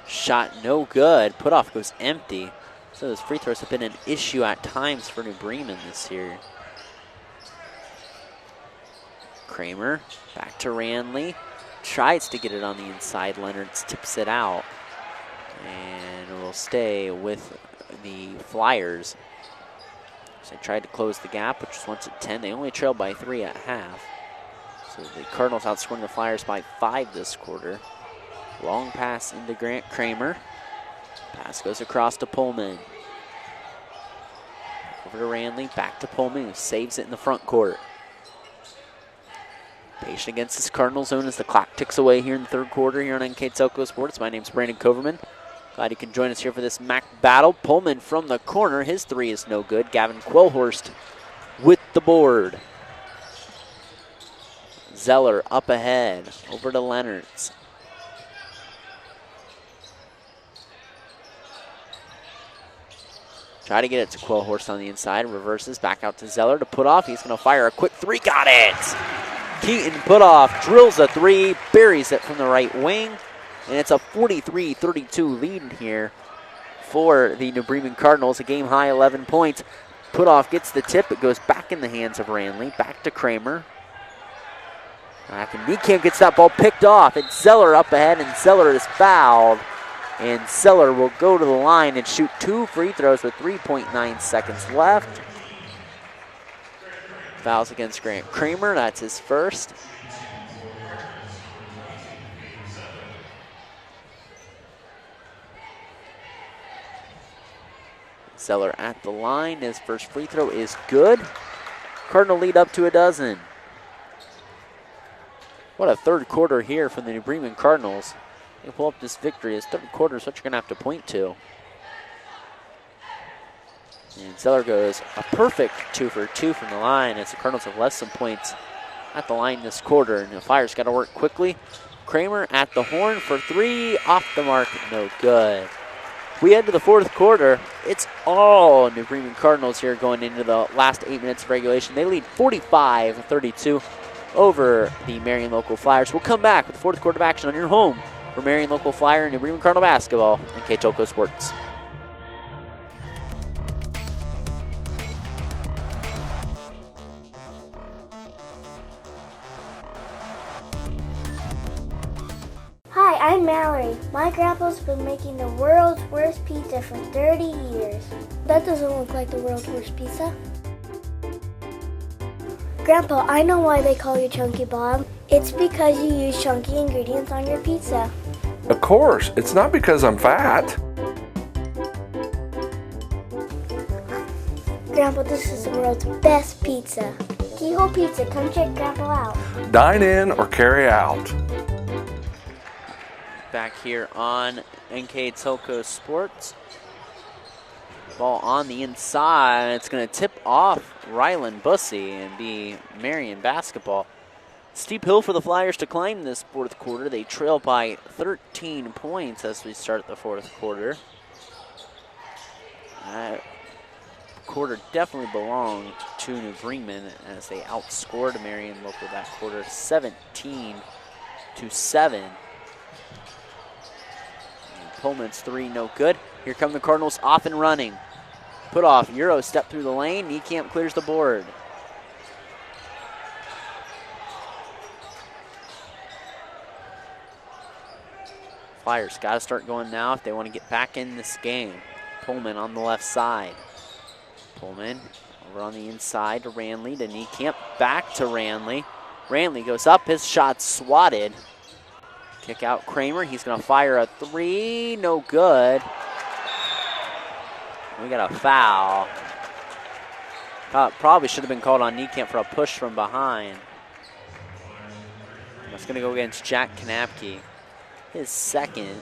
Shot no good. Putoff goes empty. So those free throws have been an issue at times for New Bremen this year. Kramer back to Ranley. Tries to get it on the inside. Leonards tips it out. And will stay with the Flyers. So they tried to close the gap, which was once at 10. They only trailed by 3 at half. So the Cardinals outscoring the Flyers by 5 this quarter. Long pass into Grant Kramer. Pass goes across to Pullman. Over to Ranley, back to Pullman, who saves it in the front court. Patient against this Cardinal zone as the clock ticks away here in the third quarter here on NK Telco Sports. My name's Brandon Coverman. Glad you can join us here for this MAC battle. Pullman from the corner. His three is no good. Gavin Quellhorst with the board. Zeller up ahead. Over to Leonards. Try to get it to Quellhorst on the inside. Reverses back out to Zeller to put off. He's going to fire a quick three. Got it! Keaton put off, drills a three, buries it from the right wing. And it's a 43-32 lead here for the New Bremen Cardinals. A game high 11 points. Put off gets the tip. It goes back in the hands of Ranley. Back to Kramer. Back and Niekamp gets that ball picked off. It's Zeller up ahead, and Zeller is fouled. And Zeller will go to the line and shoot 2 free throws with 3.9 seconds left. Fouls against Grant Kramer. That's his first. Zeller at the line. His first free throw is good. Cardinal lead up to a dozen. What a third quarter here from the New Bremen Cardinals. They pull up this victory. This third quarter is what you're going to have to point to. And Zeller goes a perfect 2 for 2 from the line as the Cardinals have less some points at the line this quarter. And the Flyers got to work quickly. Kramer at the horn for 3, off the mark, no good. We head to the fourth quarter. It's all New Bremen Cardinals here going into the last 8 minutes of regulation. They lead 45-32 over the Marion Local Flyers. We'll come back with the fourth quarter of action on your home for Marion Local Flyer and New Bremen Cardinal basketball and NK Telco Sports. Hi, I'm Mallory. My grandpa's been making the world's worst pizza for 30 years. That doesn't look like the world's worst pizza. Grandpa, I know why they call you Chunky Bob. It's because you use chunky ingredients on your pizza. Of course, it's not because I'm fat. Grandpa, this is the world's best pizza. Keyhole Pizza, come check Grandpa out. Dine in or carry out. Back here on NK Telco Sports. Ball on the inside. It's going to tip off Rylan Bussey and be Marion basketball. Steep hill for the Flyers to climb this fourth quarter. They trail by 13 points as we start the fourth quarter. Quarter definitely belonged to New Bremen as they outscored Marion Local that quarter 17-7. Pullman's three, no good. Here come the Cardinals off and running. Put off, Euro step through the lane. Niekamp clears the board. Flyers got to start going now if they want to get back in this game. Pullman on the left side. Pullman over on the inside to Ranley, to Niekamp, back to Ranley. Ranley goes up, his shot's swatted. Kick out Kramer, he's going to fire a three, no good. We got a foul. Probably should have been called on Niekamp for a push from behind. That's going to go against Jack Kanapke. His second.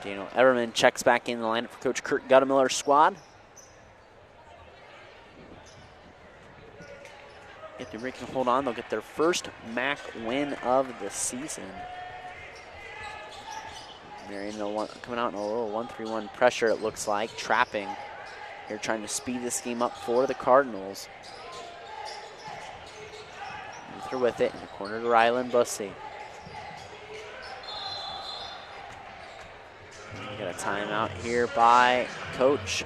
Daniel Everman checks back in the lineup for Coach Kurt Guttemiller's squad. If the Rick can hold on, they'll get their first MAC win of the season. Marion coming out in a little 1-3-1 pressure, it looks like, trapping. They're trying to speed this game up for the Cardinals. Through with it in the corner to Rylan Bussey. We got a timeout here by Coach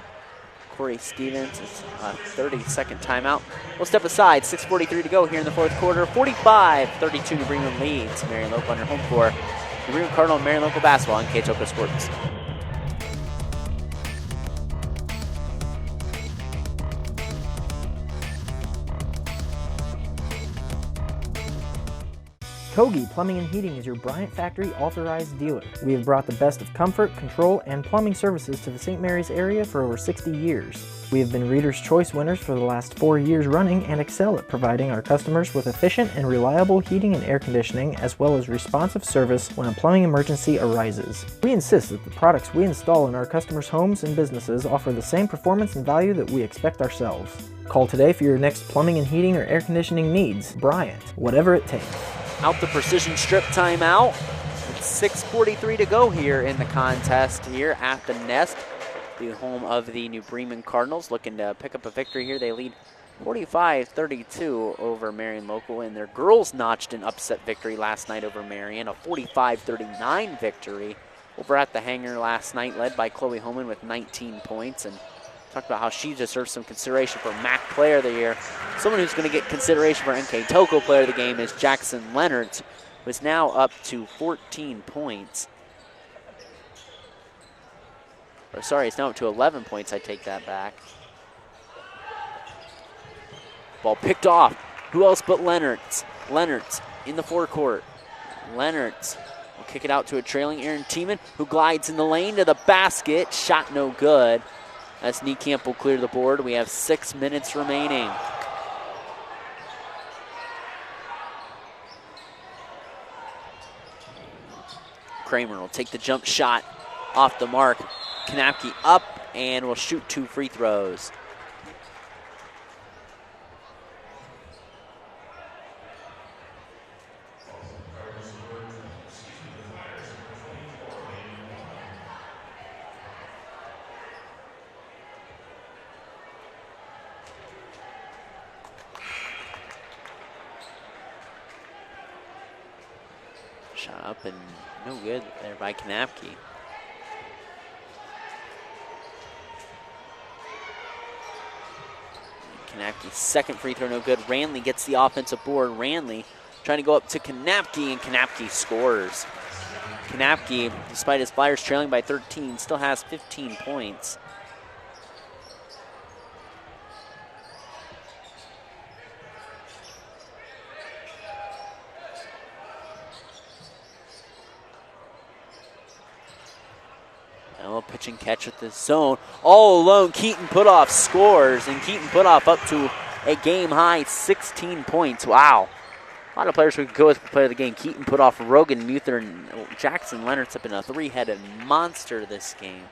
Corey Stevens. It's a 30-second timeout. We'll step aside. 6:43 to go here in the fourth quarter. 45-32 New Bremen leads. Marion Local on your home floor. New Bremen Cardinal and Marion Local basketball on NK Telco Sports. Kogi Plumbing and Heating is your Bryant Factory authorized dealer. We have brought the best of comfort, control, and plumbing services to the St. Mary's area for over 60 years. We have been Reader's Choice winners for the last 4 years running and excel at providing our customers with efficient and reliable heating and air conditioning, as well as responsive service when a plumbing emergency arises. We insist that the products we install in our customers' homes and businesses offer the same performance and value that we expect ourselves. Call today for your next plumbing and heating or air conditioning needs. Bryant, whatever it takes. Out the precision strip timeout. It's 6:43 to go here in the contest here at the Nest, the home of the New Bremen Cardinals, looking to pick up a victory here. They lead 45-32 over Marion Local, and their girls notched an upset victory last night over Marion, a 45-39 victory over at the Hangar last night, led by Chloe Holman with 19 points. And talked about how she deserves some consideration for MAC Player of the Year. Someone who's going to get consideration for NK Toko Player of the Game is Jackson Leonard, who is now up to 14 points. Or sorry, it's now up to 11 points. I take that back. Ball picked off. Who else but Leonard's? Leonard's in the forecourt. Leonard's will kick it out to a trailing Aaron Tiemann, who glides in the lane to the basket. Shot no good. As Niekamp will clear the board. We have 6 minutes remaining. Kramer will take the jump shot off the mark. Kanapke up and will shoot 2 free throws. Shot up and no good there by Kanapke. Kanapke's second free throw no good. Ranley gets the offensive board. Ranley trying to go up to Kanapke, and Kanapke scores. Kanapke, despite his Flyers trailing by 13, still has 15 points. Pitch and catch with the zone. All alone, Keaton Putoff scores, and Keaton Putoff up to a game-high 16 points. Wow. A lot of players who could go with player of the game. Keaton Putoff, Rogan Muther, and Jackson Leonard's have been a 3-headed monster this game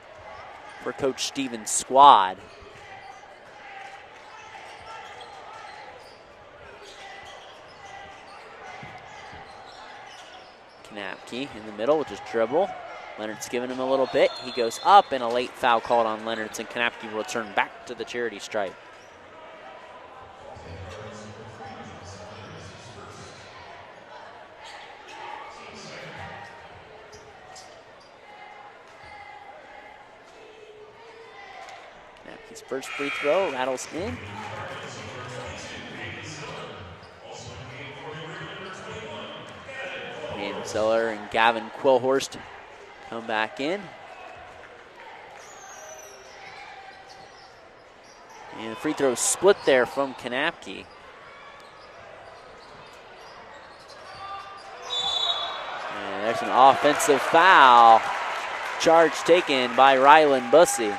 for Coach Stevens' squad. Kanapke in the middle with his dribble. Leonard's giving him a little bit. He goes up, and a late foul called on Leonard's, and Kanapke will return back to the charity stripe. Kanapke's first free throw rattles in. And Zeller and Gavin Quillhorst come back in. And the free throw split there from Kanapke. And there's an offensive foul. Charge taken by Rylan Bussey.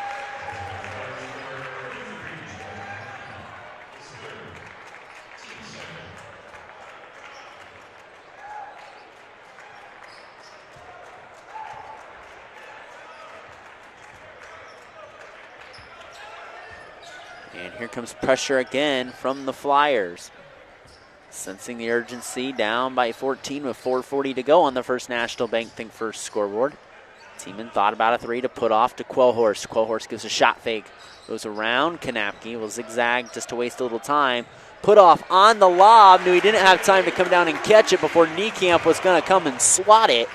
And here comes pressure again from the Flyers. Sensing the urgency, down by 14 with 4:40 to go on the First National Bank Think First scoreboard. Tiemann thought about a three to put off to Quillhorst. Quillhorst gives a shot fake. Goes around Kanapke, will zigzag just to waste a little time. Put off on the lob. Knew he didn't have time to come down and catch it before Niekamp was going to come and swat it.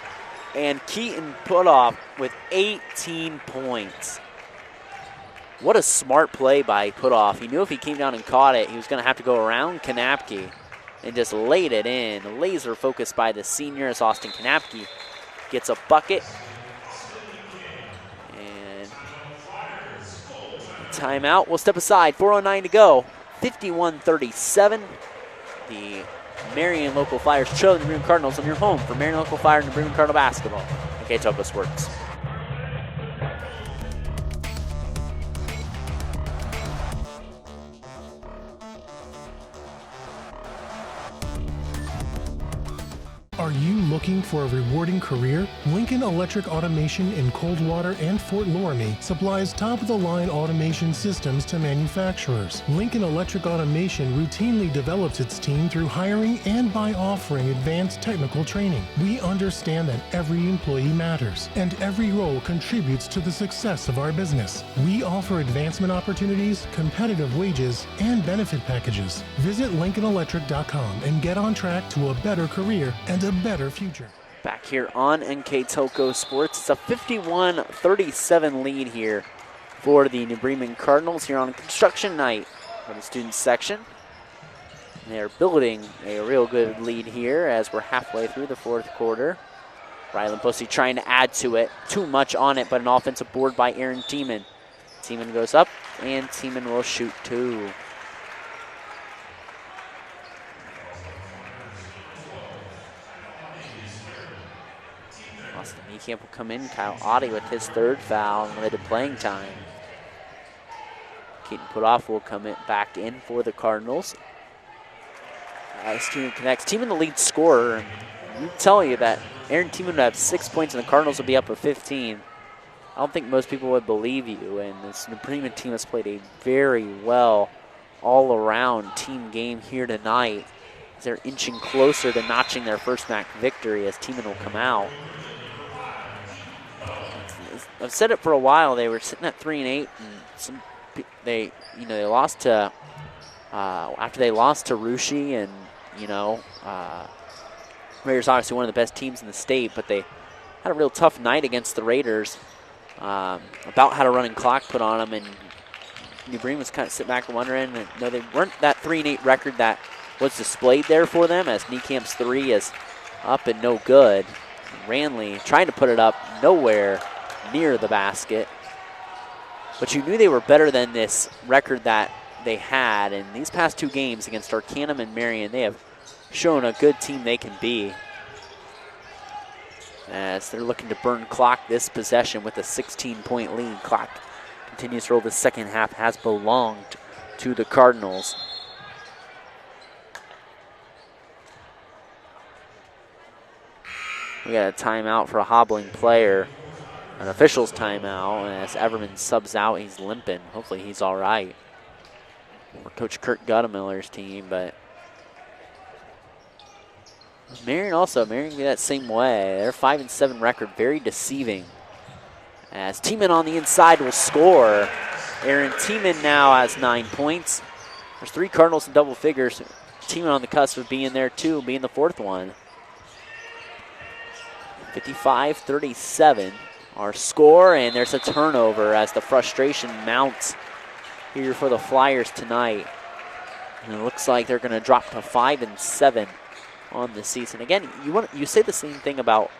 And Keaton put off with 18 points. What a smart play by Putoff. He knew if he came down and caught it, he was going to have to go around Kanapke and just laid it in. Laser focused by the senior as Austin Kanapke gets a bucket. And timeout. We'll step aside. 4:09 to go. 51-37. The Marion Local Flyers trail the Bremen Cardinals on your home for Marion Local Flyers and Bremen Cardinal basketball. Okay, Topo Sports. Are you looking for a rewarding career? Lincoln Electric Automation in Coldwater and Fort Loramie supplies top-of-the-line automation systems to manufacturers. Lincoln Electric Automation routinely develops its team through hiring and by offering advanced technical training. We understand that every employee matters, and every role contributes to the success of our business. We offer advancement opportunities, competitive wages, and benefit packages. Visit LincolnElectric.com and get on track to a better career and a better future. Back here on NK Telco Sports, it's a 51-37 lead here for the New Bremen Cardinals here on construction night for the student section. They're building a real good lead here as we're halfway through the fourth quarter. Rylan Pussy trying to add to it. Too much on it, but an offensive board by Aaron Tiemann. Tiemann goes up, and Tiemann will shoot two. Austin Niekamp will come in. Kyle Audie with his third foul and limited playing time. Keaton Putoff will come back in for the Cardinals. As Tiemann connects. Tiemann the lead scorer. And we tell you that Aaron Tiemann would have 6 points and the Cardinals would be up at 15. I don't think most people would believe you. And this New Bremen team has played a very well all-around team game here tonight. As they're inching closer to notching their first MAC victory as Tiemann will come out. I've said it for a while. They were sitting at 3-8, and they lost to after they lost to Rushi, and Raiders obviously one of the best teams in the state, but they had a real tough night against the Raiders. About had a running clock put on them, and New Bremen was kind of sitting back and wondering. And, no, they weren't that 3-8 record that was displayed there for them, as Niekamp's three is up and no good. Ranley trying to put it up, nowhere near the basket. But you knew they were better than this record that they had. And these past two games against Arcanum and Marion, they have shown a good team they can be. As they're looking to burn clock this possession with a 16-point lead. Clock continues to roll. The second half has belonged to the Cardinals. We got a timeout for a hobbling player. An official's timeout, and as Everman subs out, he's limping. Hopefully he's all right. For Coach Kurt Guttemiller's team, but Marion can be that same way. They're 5-7 record, very deceiving. As Tiemann on the inside will score. Aaron Tiemann now has 9 points. There's three Cardinals in double figures. Tiemann on the cusp of being there too, being the fourth one. 55-37. Our score, and there's a turnover as the frustration mounts here for the Flyers tonight. And it looks like they're going to drop to 5-7 on the season. Again, you say the same thing about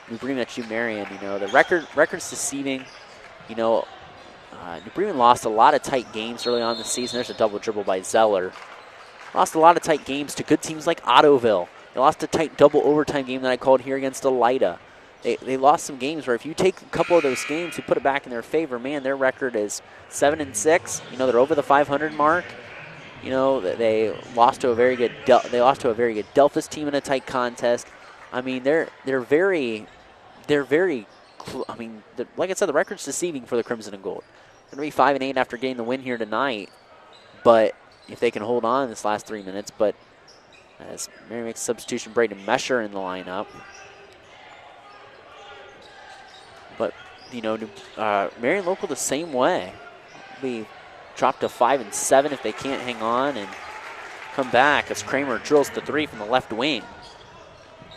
New Bremen that you Marion. The record's deceiving. New Bremen lost a lot of tight games early on in the season. There's a double dribble by Zeller. Lost a lot of tight games to good teams like Ottoville. They lost a tight double overtime game that I called here against Elida. They lost some games where if you take a couple of those games, you put it back in their favor, man, their record is 7-6. They're over the 500 mark. They lost to a very good Delphus team in a tight contest. I mean, they're very. I mean, like I said, the record's deceiving for the Crimson and Gold. They're going to be 5-8 after getting the win here tonight, but if they can hold on in this last 3 minutes. But as Mary makes a substitution, Braden Mesher in the lineup. But, Marion Local the same way. We drop to 5-7 if they can't hang on and come back as Kramer drills the three from the left wing.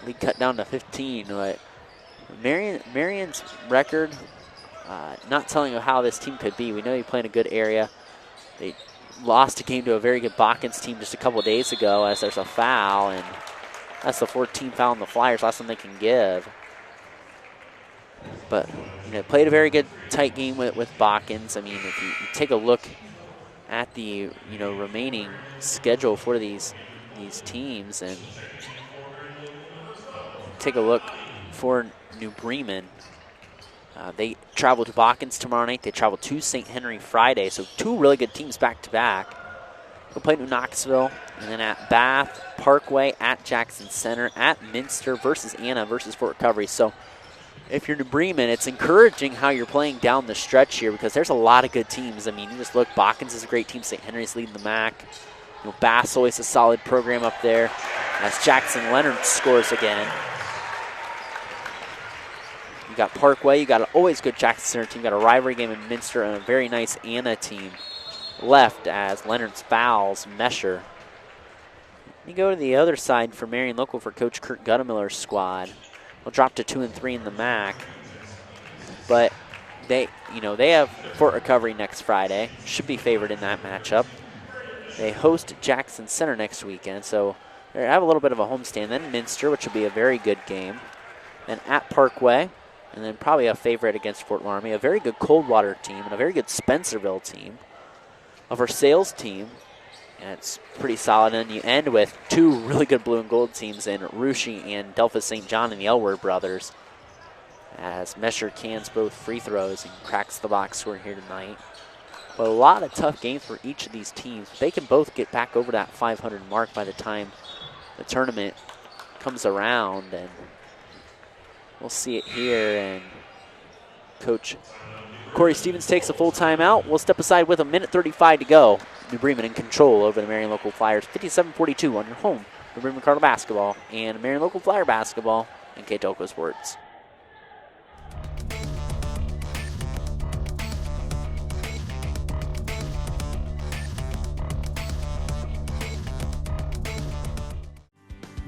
Lead cut down to 15. But Marion's record, not telling you how this team could be. We know they play in a good area. They lost a game to a very good Botkins team just a couple of days ago as there's a foul, and that's the 14th foul on the Flyers, last one they can give. But, played a very good tight game with Botkins. I mean, if you take a look at the, remaining schedule for these these teams. And take a look for New Bremen. They travel to Botkins tomorrow night. They travel to St. Henry Friday. So 2 really good teams back-to-back. They'll play New Knoxville, and then at Bath, Parkway, at Jackson Center, at Minster versus Anna versus Fort Recovery. So if you're New Bremen, it's encouraging how you're playing down the stretch here because there's a lot of good teams. I mean, you just look, Botkins is a great team. St. Henry's leading the MAC. You know, Bath's always a solid program up there as Jackson Leonard scores again. You got Parkway, you got an always good Jackson Center team, you got a rivalry game in Minster, and a very nice Anna team left as Leonard's fouls Mesher. You go to the other side for Marion Local for Coach Kurt Guttemiller's squad. They'll drop to 2-3 in the MAC, but they have Fort Recovery next Friday. Should be favored in that matchup. They host Jackson Center next weekend, so they have a little bit of a homestand. Then Minster, which will be a very good game. Then at Parkway, and then probably a favorite against Fort Laramie. A very good Coldwater team and a very good Spencerville team. Of our sales team, and it's pretty solid. And you end with 2 really good blue and gold teams in Russia and Delphus St. John and the Elward brothers. As Mesher cans both free throws and cracks the box score here tonight. But a lot of tough games for each of these teams. They can both get back over that 500 mark by the time the tournament comes around, and we'll see it here. And Coach Corey Stevens takes a full timeout. We'll step aside with 1:35 to go. New Bremen in control over the Marion Local Flyers. 57-42 on your home for Bremen Cardinal basketball and Marion Local Flyer basketball and K-Telco Sports.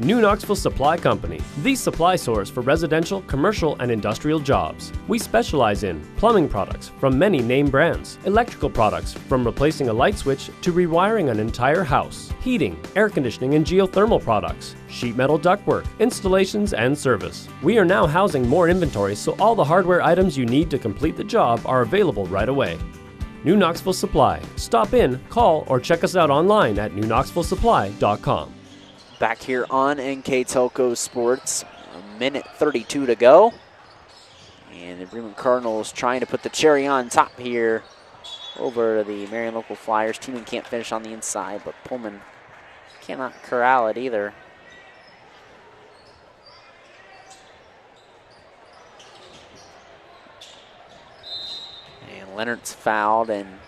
New Knoxville Supply Company, the supply source for residential, commercial, and industrial jobs. We specialize in plumbing products from many name brands, electrical products from replacing a light switch to rewiring an entire house, heating, air conditioning, and geothermal products, sheet metal ductwork, installations, and service. We are now housing more inventory, so all the hardware items you need to complete the job are available right away. New Knoxville Supply. Stop in, call, or check us out online at newknoxvillesupply.com. Back here on NK Telco Sports, 1:32 to go. And the Bremen Cardinals trying to put the cherry on top here over the Marion Local Flyers. Team can't finish on the inside, but Pullman cannot corral it either. And Leonard's fouled, and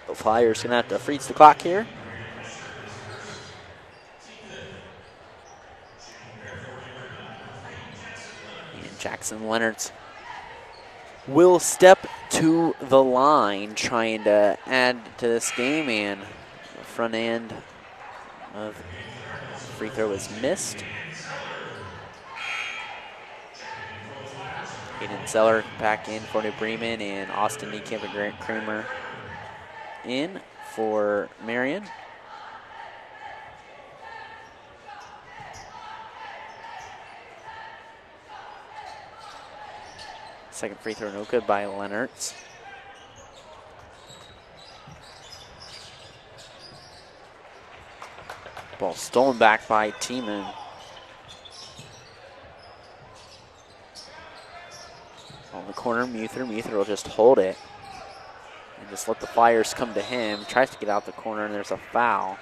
the Flyers going to have to freeze the clock here. Jackson Leonard's will step to the line trying to add to this game, and the front end of the free throw is missed. Hayden Zeller back in for New Bremen, and Austin Niekamp and Grant Kramer in for Marion. Second free throw, no good by Leonards. Ball stolen back by Tiemann. On the corner, Muther. Muther will just hold it and just let the Flyers come to him. Tries to get out the corner, and there's a foul.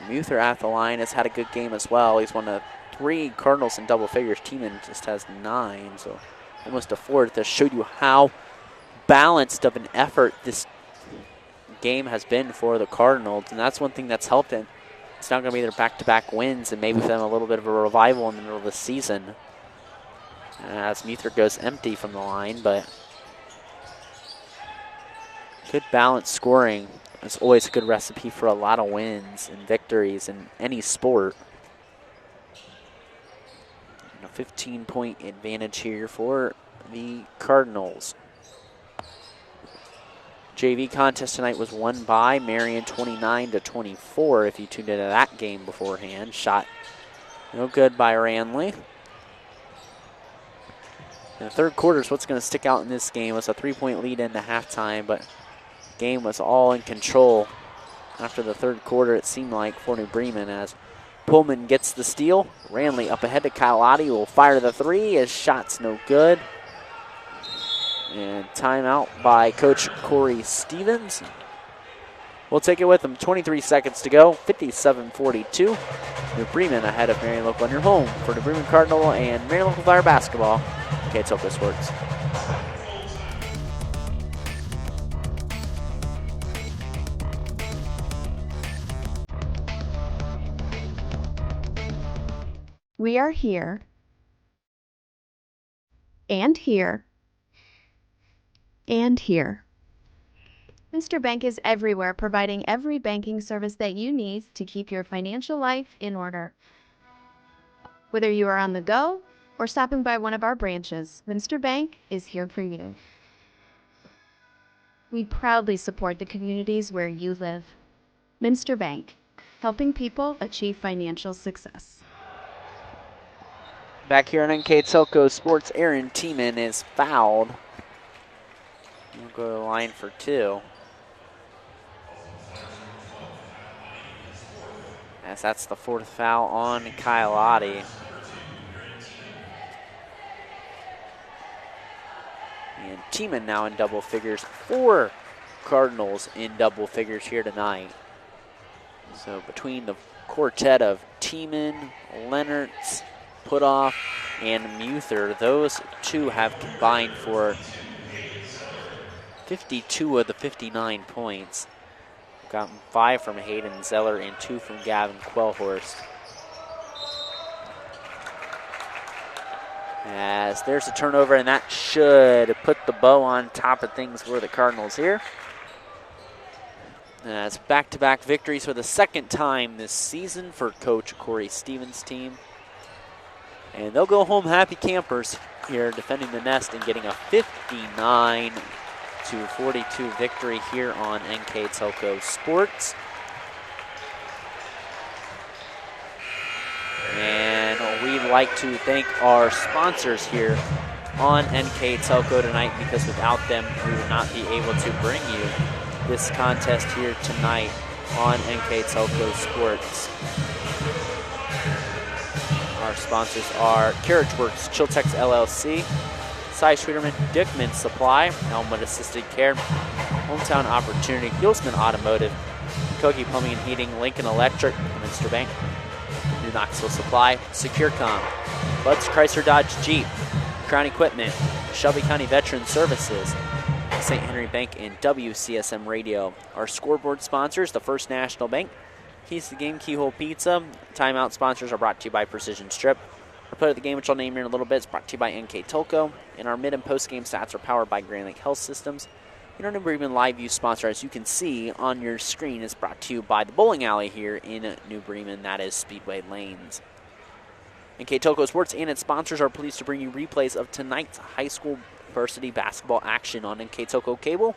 Muther at the line has had a good game as well. He's one of 3 Cardinals in double figures. Tiemann just has 9, so almost a fourth. That showed you how balanced of an effort this game has been for the Cardinals, and that's one thing that's helped it. It's not going to be their back-to-back wins, and maybe for them a little bit of a revival in the middle of the season. As Muther goes empty from the line, but good balanced scoring. It's always a good recipe for a lot of wins and victories in any sport. And a 15-point advantage here for the Cardinals. JV contest tonight was won by Marion 29-24 if you tuned into that game beforehand. Shot no good by Ranley. In the third quarter is what's going to stick out in this game. It was a 3-point lead into halftime, but the game was all in control after the third quarter, it seemed like, for New Bremen, as Pullman gets the steal. Ranley up ahead to Kylotti, who will fire the three. His shot's no good. And timeout by Coach Corey Stevens. We'll take it with him. 23 seconds to go. 57-42. New Bremen ahead of Marion Local on your home for the Bremen Cardinal and Marion Local Flyer basketball. NK Telco Sports. We are here and here and here. Minster Bank is everywhere, providing every banking service that you need to keep your financial life in order. Whether you are on the go or stopping by one of our branches, Minster Bank is here for you. We proudly support the communities where you live. Minster Bank, helping people achieve financial success. Back here on NK Telco Sports, Aaron Tiemann is fouled. We'll go to the line for two. As that's the fourth foul on Kylotti. And Tiemann now in double figures. 4 Cardinals in double figures here tonight. So between the quartet of Tiemann, Lennertz, Putoff, and Muther, those two have combined for 52 of the 59 points. Got 5 from Hayden Zeller and 2 from Gavin Quellhorst. As there's a turnover, and that should put the bow on top of things for the Cardinals here. As back-to-back victories for the second time this season for Coach Corey Stevens' team. And they'll go home happy campers here, defending the nest and getting a 59-42 victory here on NK Telco Sports. And we'd like to thank our sponsors here on NK Telco tonight, because without them, we would not be able to bring you this contest here tonight on NK Telco Sports. Our sponsors are Carriage Works, Chiltex LLC, Cy Schwederman, Dickman Supply, Elmwood Assisted Care, Hometown Opportunity, Gilsman Automotive, Kogi Plumbing and Heating, Lincoln Electric, Minster Bank, New Knoxville Supply, SecureCom, Bud's Chrysler Dodge Jeep, Crown Equipment, Shelby County Veteran Services, St. Henry Bank, and WCSM Radio. Our scoreboard sponsors, the First National Bank, Keys to the Game, Keyhole Pizza. Timeout sponsors are brought to you by Precision Strip. Our play of the game, which I'll name here in a little bit, is brought to you by NK Telco. And our mid and post game stats are powered by Grand Lake Health Systems. And our New Bremen Live View sponsor, as you can see on your screen, is brought to you by the bowling alley here in New Bremen. That is Speedway Lanes. NK Telco Sports and its sponsors are pleased to bring you replays of tonight's high school varsity basketball action on NK Telco Cable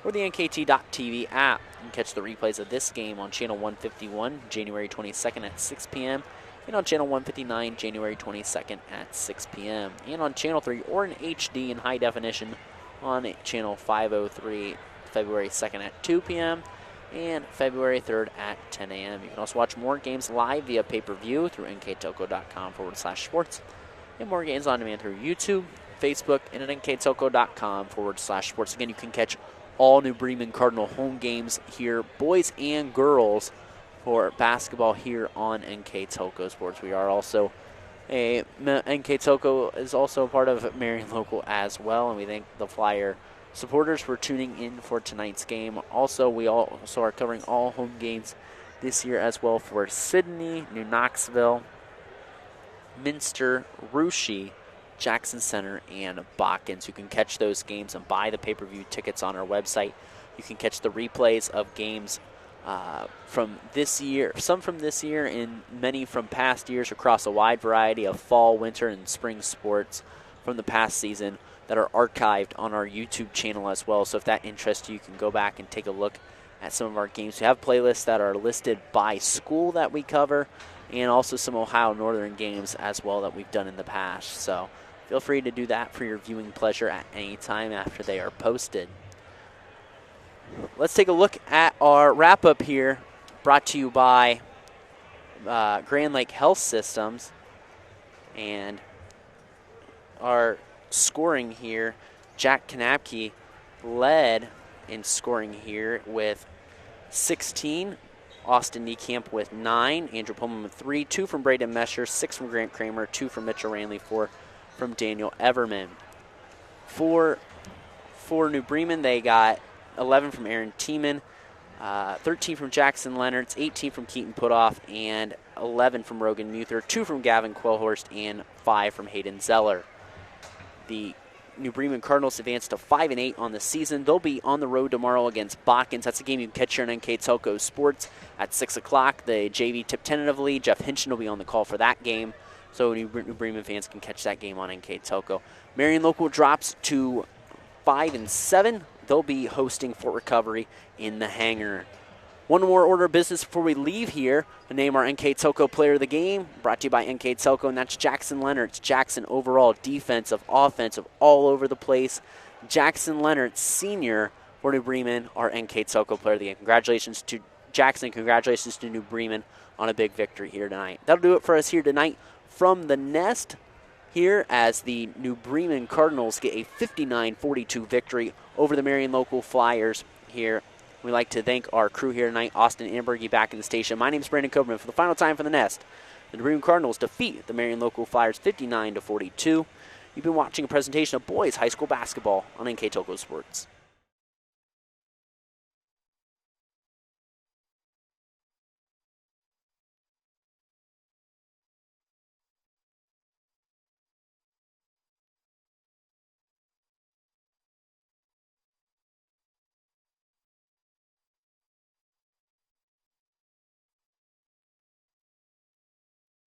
or the NKT.TV app. You can catch the replays of this game on Channel 151, January 22nd at 6 p.m., and on Channel 159, January 22nd at 6 p.m., and on Channel 3 or in HD in high definition on Channel 503, February 2nd at 2 p.m., and February 3rd at 10 a.m. You can also watch more games live via pay-per-view through nktelco.com/sports, and more games on demand through YouTube, Facebook, and at nktelco.com/sports. Again, you can catch all New Bremen Cardinal home games here, boys and girls, for basketball here on NK Telco Sports. We are also NK Telco is also a part of Marion Local as well, and we thank the Flyer supporters for tuning in for tonight's game. Also, we also are covering all home games this year as well for Sydney, New Knoxville, Minster, Russia, Jackson Center, and Botkins. You can catch those games and buy the pay-per-view tickets on our website. You can catch the replays of games from this year, some from this year and many from past years across a wide variety of fall, winter, and spring sports from the past season that are archived on our YouTube channel as well. So if that interests you, you can go back and take a look at some of our games. We have playlists that are listed by school that we cover, and also some Ohio Northern games as well that we've done in the past. So feel free to do that for your viewing pleasure at any time after they are posted. Let's take a look at our wrap-up here, brought to you by Grand Lake Health Systems. And our scoring here, Jack Kanapke led in scoring here with 16. Austin Niekamp with 9. Andrew Pullman with 3. 2 from Braden Mesher, 6 from Grant Kramer, 2 from Mitchell Ranley, 4 from Daniel Everman. For New Bremen, they got 11 from Aaron Tiemann, 13 from Jackson Leonards, 18 from Keaton Putoff, and 11 from Rogan Muther, 2 from Gavin Quillhorst, and 5 from Hayden Zeller. The New Bremen Cardinals advanced to 5-8 on the season. They'll be on the road tomorrow against Botkins. That's a game you can catch here on NK Telco Sports at 6 o'clock. The JV tipped tentatively. Jeff Hinchin will be on the call for that game, so New Bremen fans can catch that game on NK Telco. Marion Local drops to 5-7. They'll be hosting Fort Recovery in the hangar. One more order of business before we leave here. To name our NK Telco player of the game, brought to you by NK Telco, and that's Jackson Leonards. Jackson overall, defensive, offensive, all over the place. Jackson Leonards, senior for New Bremen, our NK Telco player of the game. Congratulations to Jackson. Congratulations to New Bremen on a big victory here tonight. That'll do it for us here tonight from the Nest, here as the New Bremen Cardinals get a 59-42 victory over the Marion Local Flyers here. We'd like to thank our crew here tonight, Austin Ambergy back in the station. My name is Brandon Coburn. For the final time for the Nest, the New Bremen Cardinals defeat the Marion Local Flyers 59-42. You've been watching a presentation of boys high school basketball on NK Telco Sports.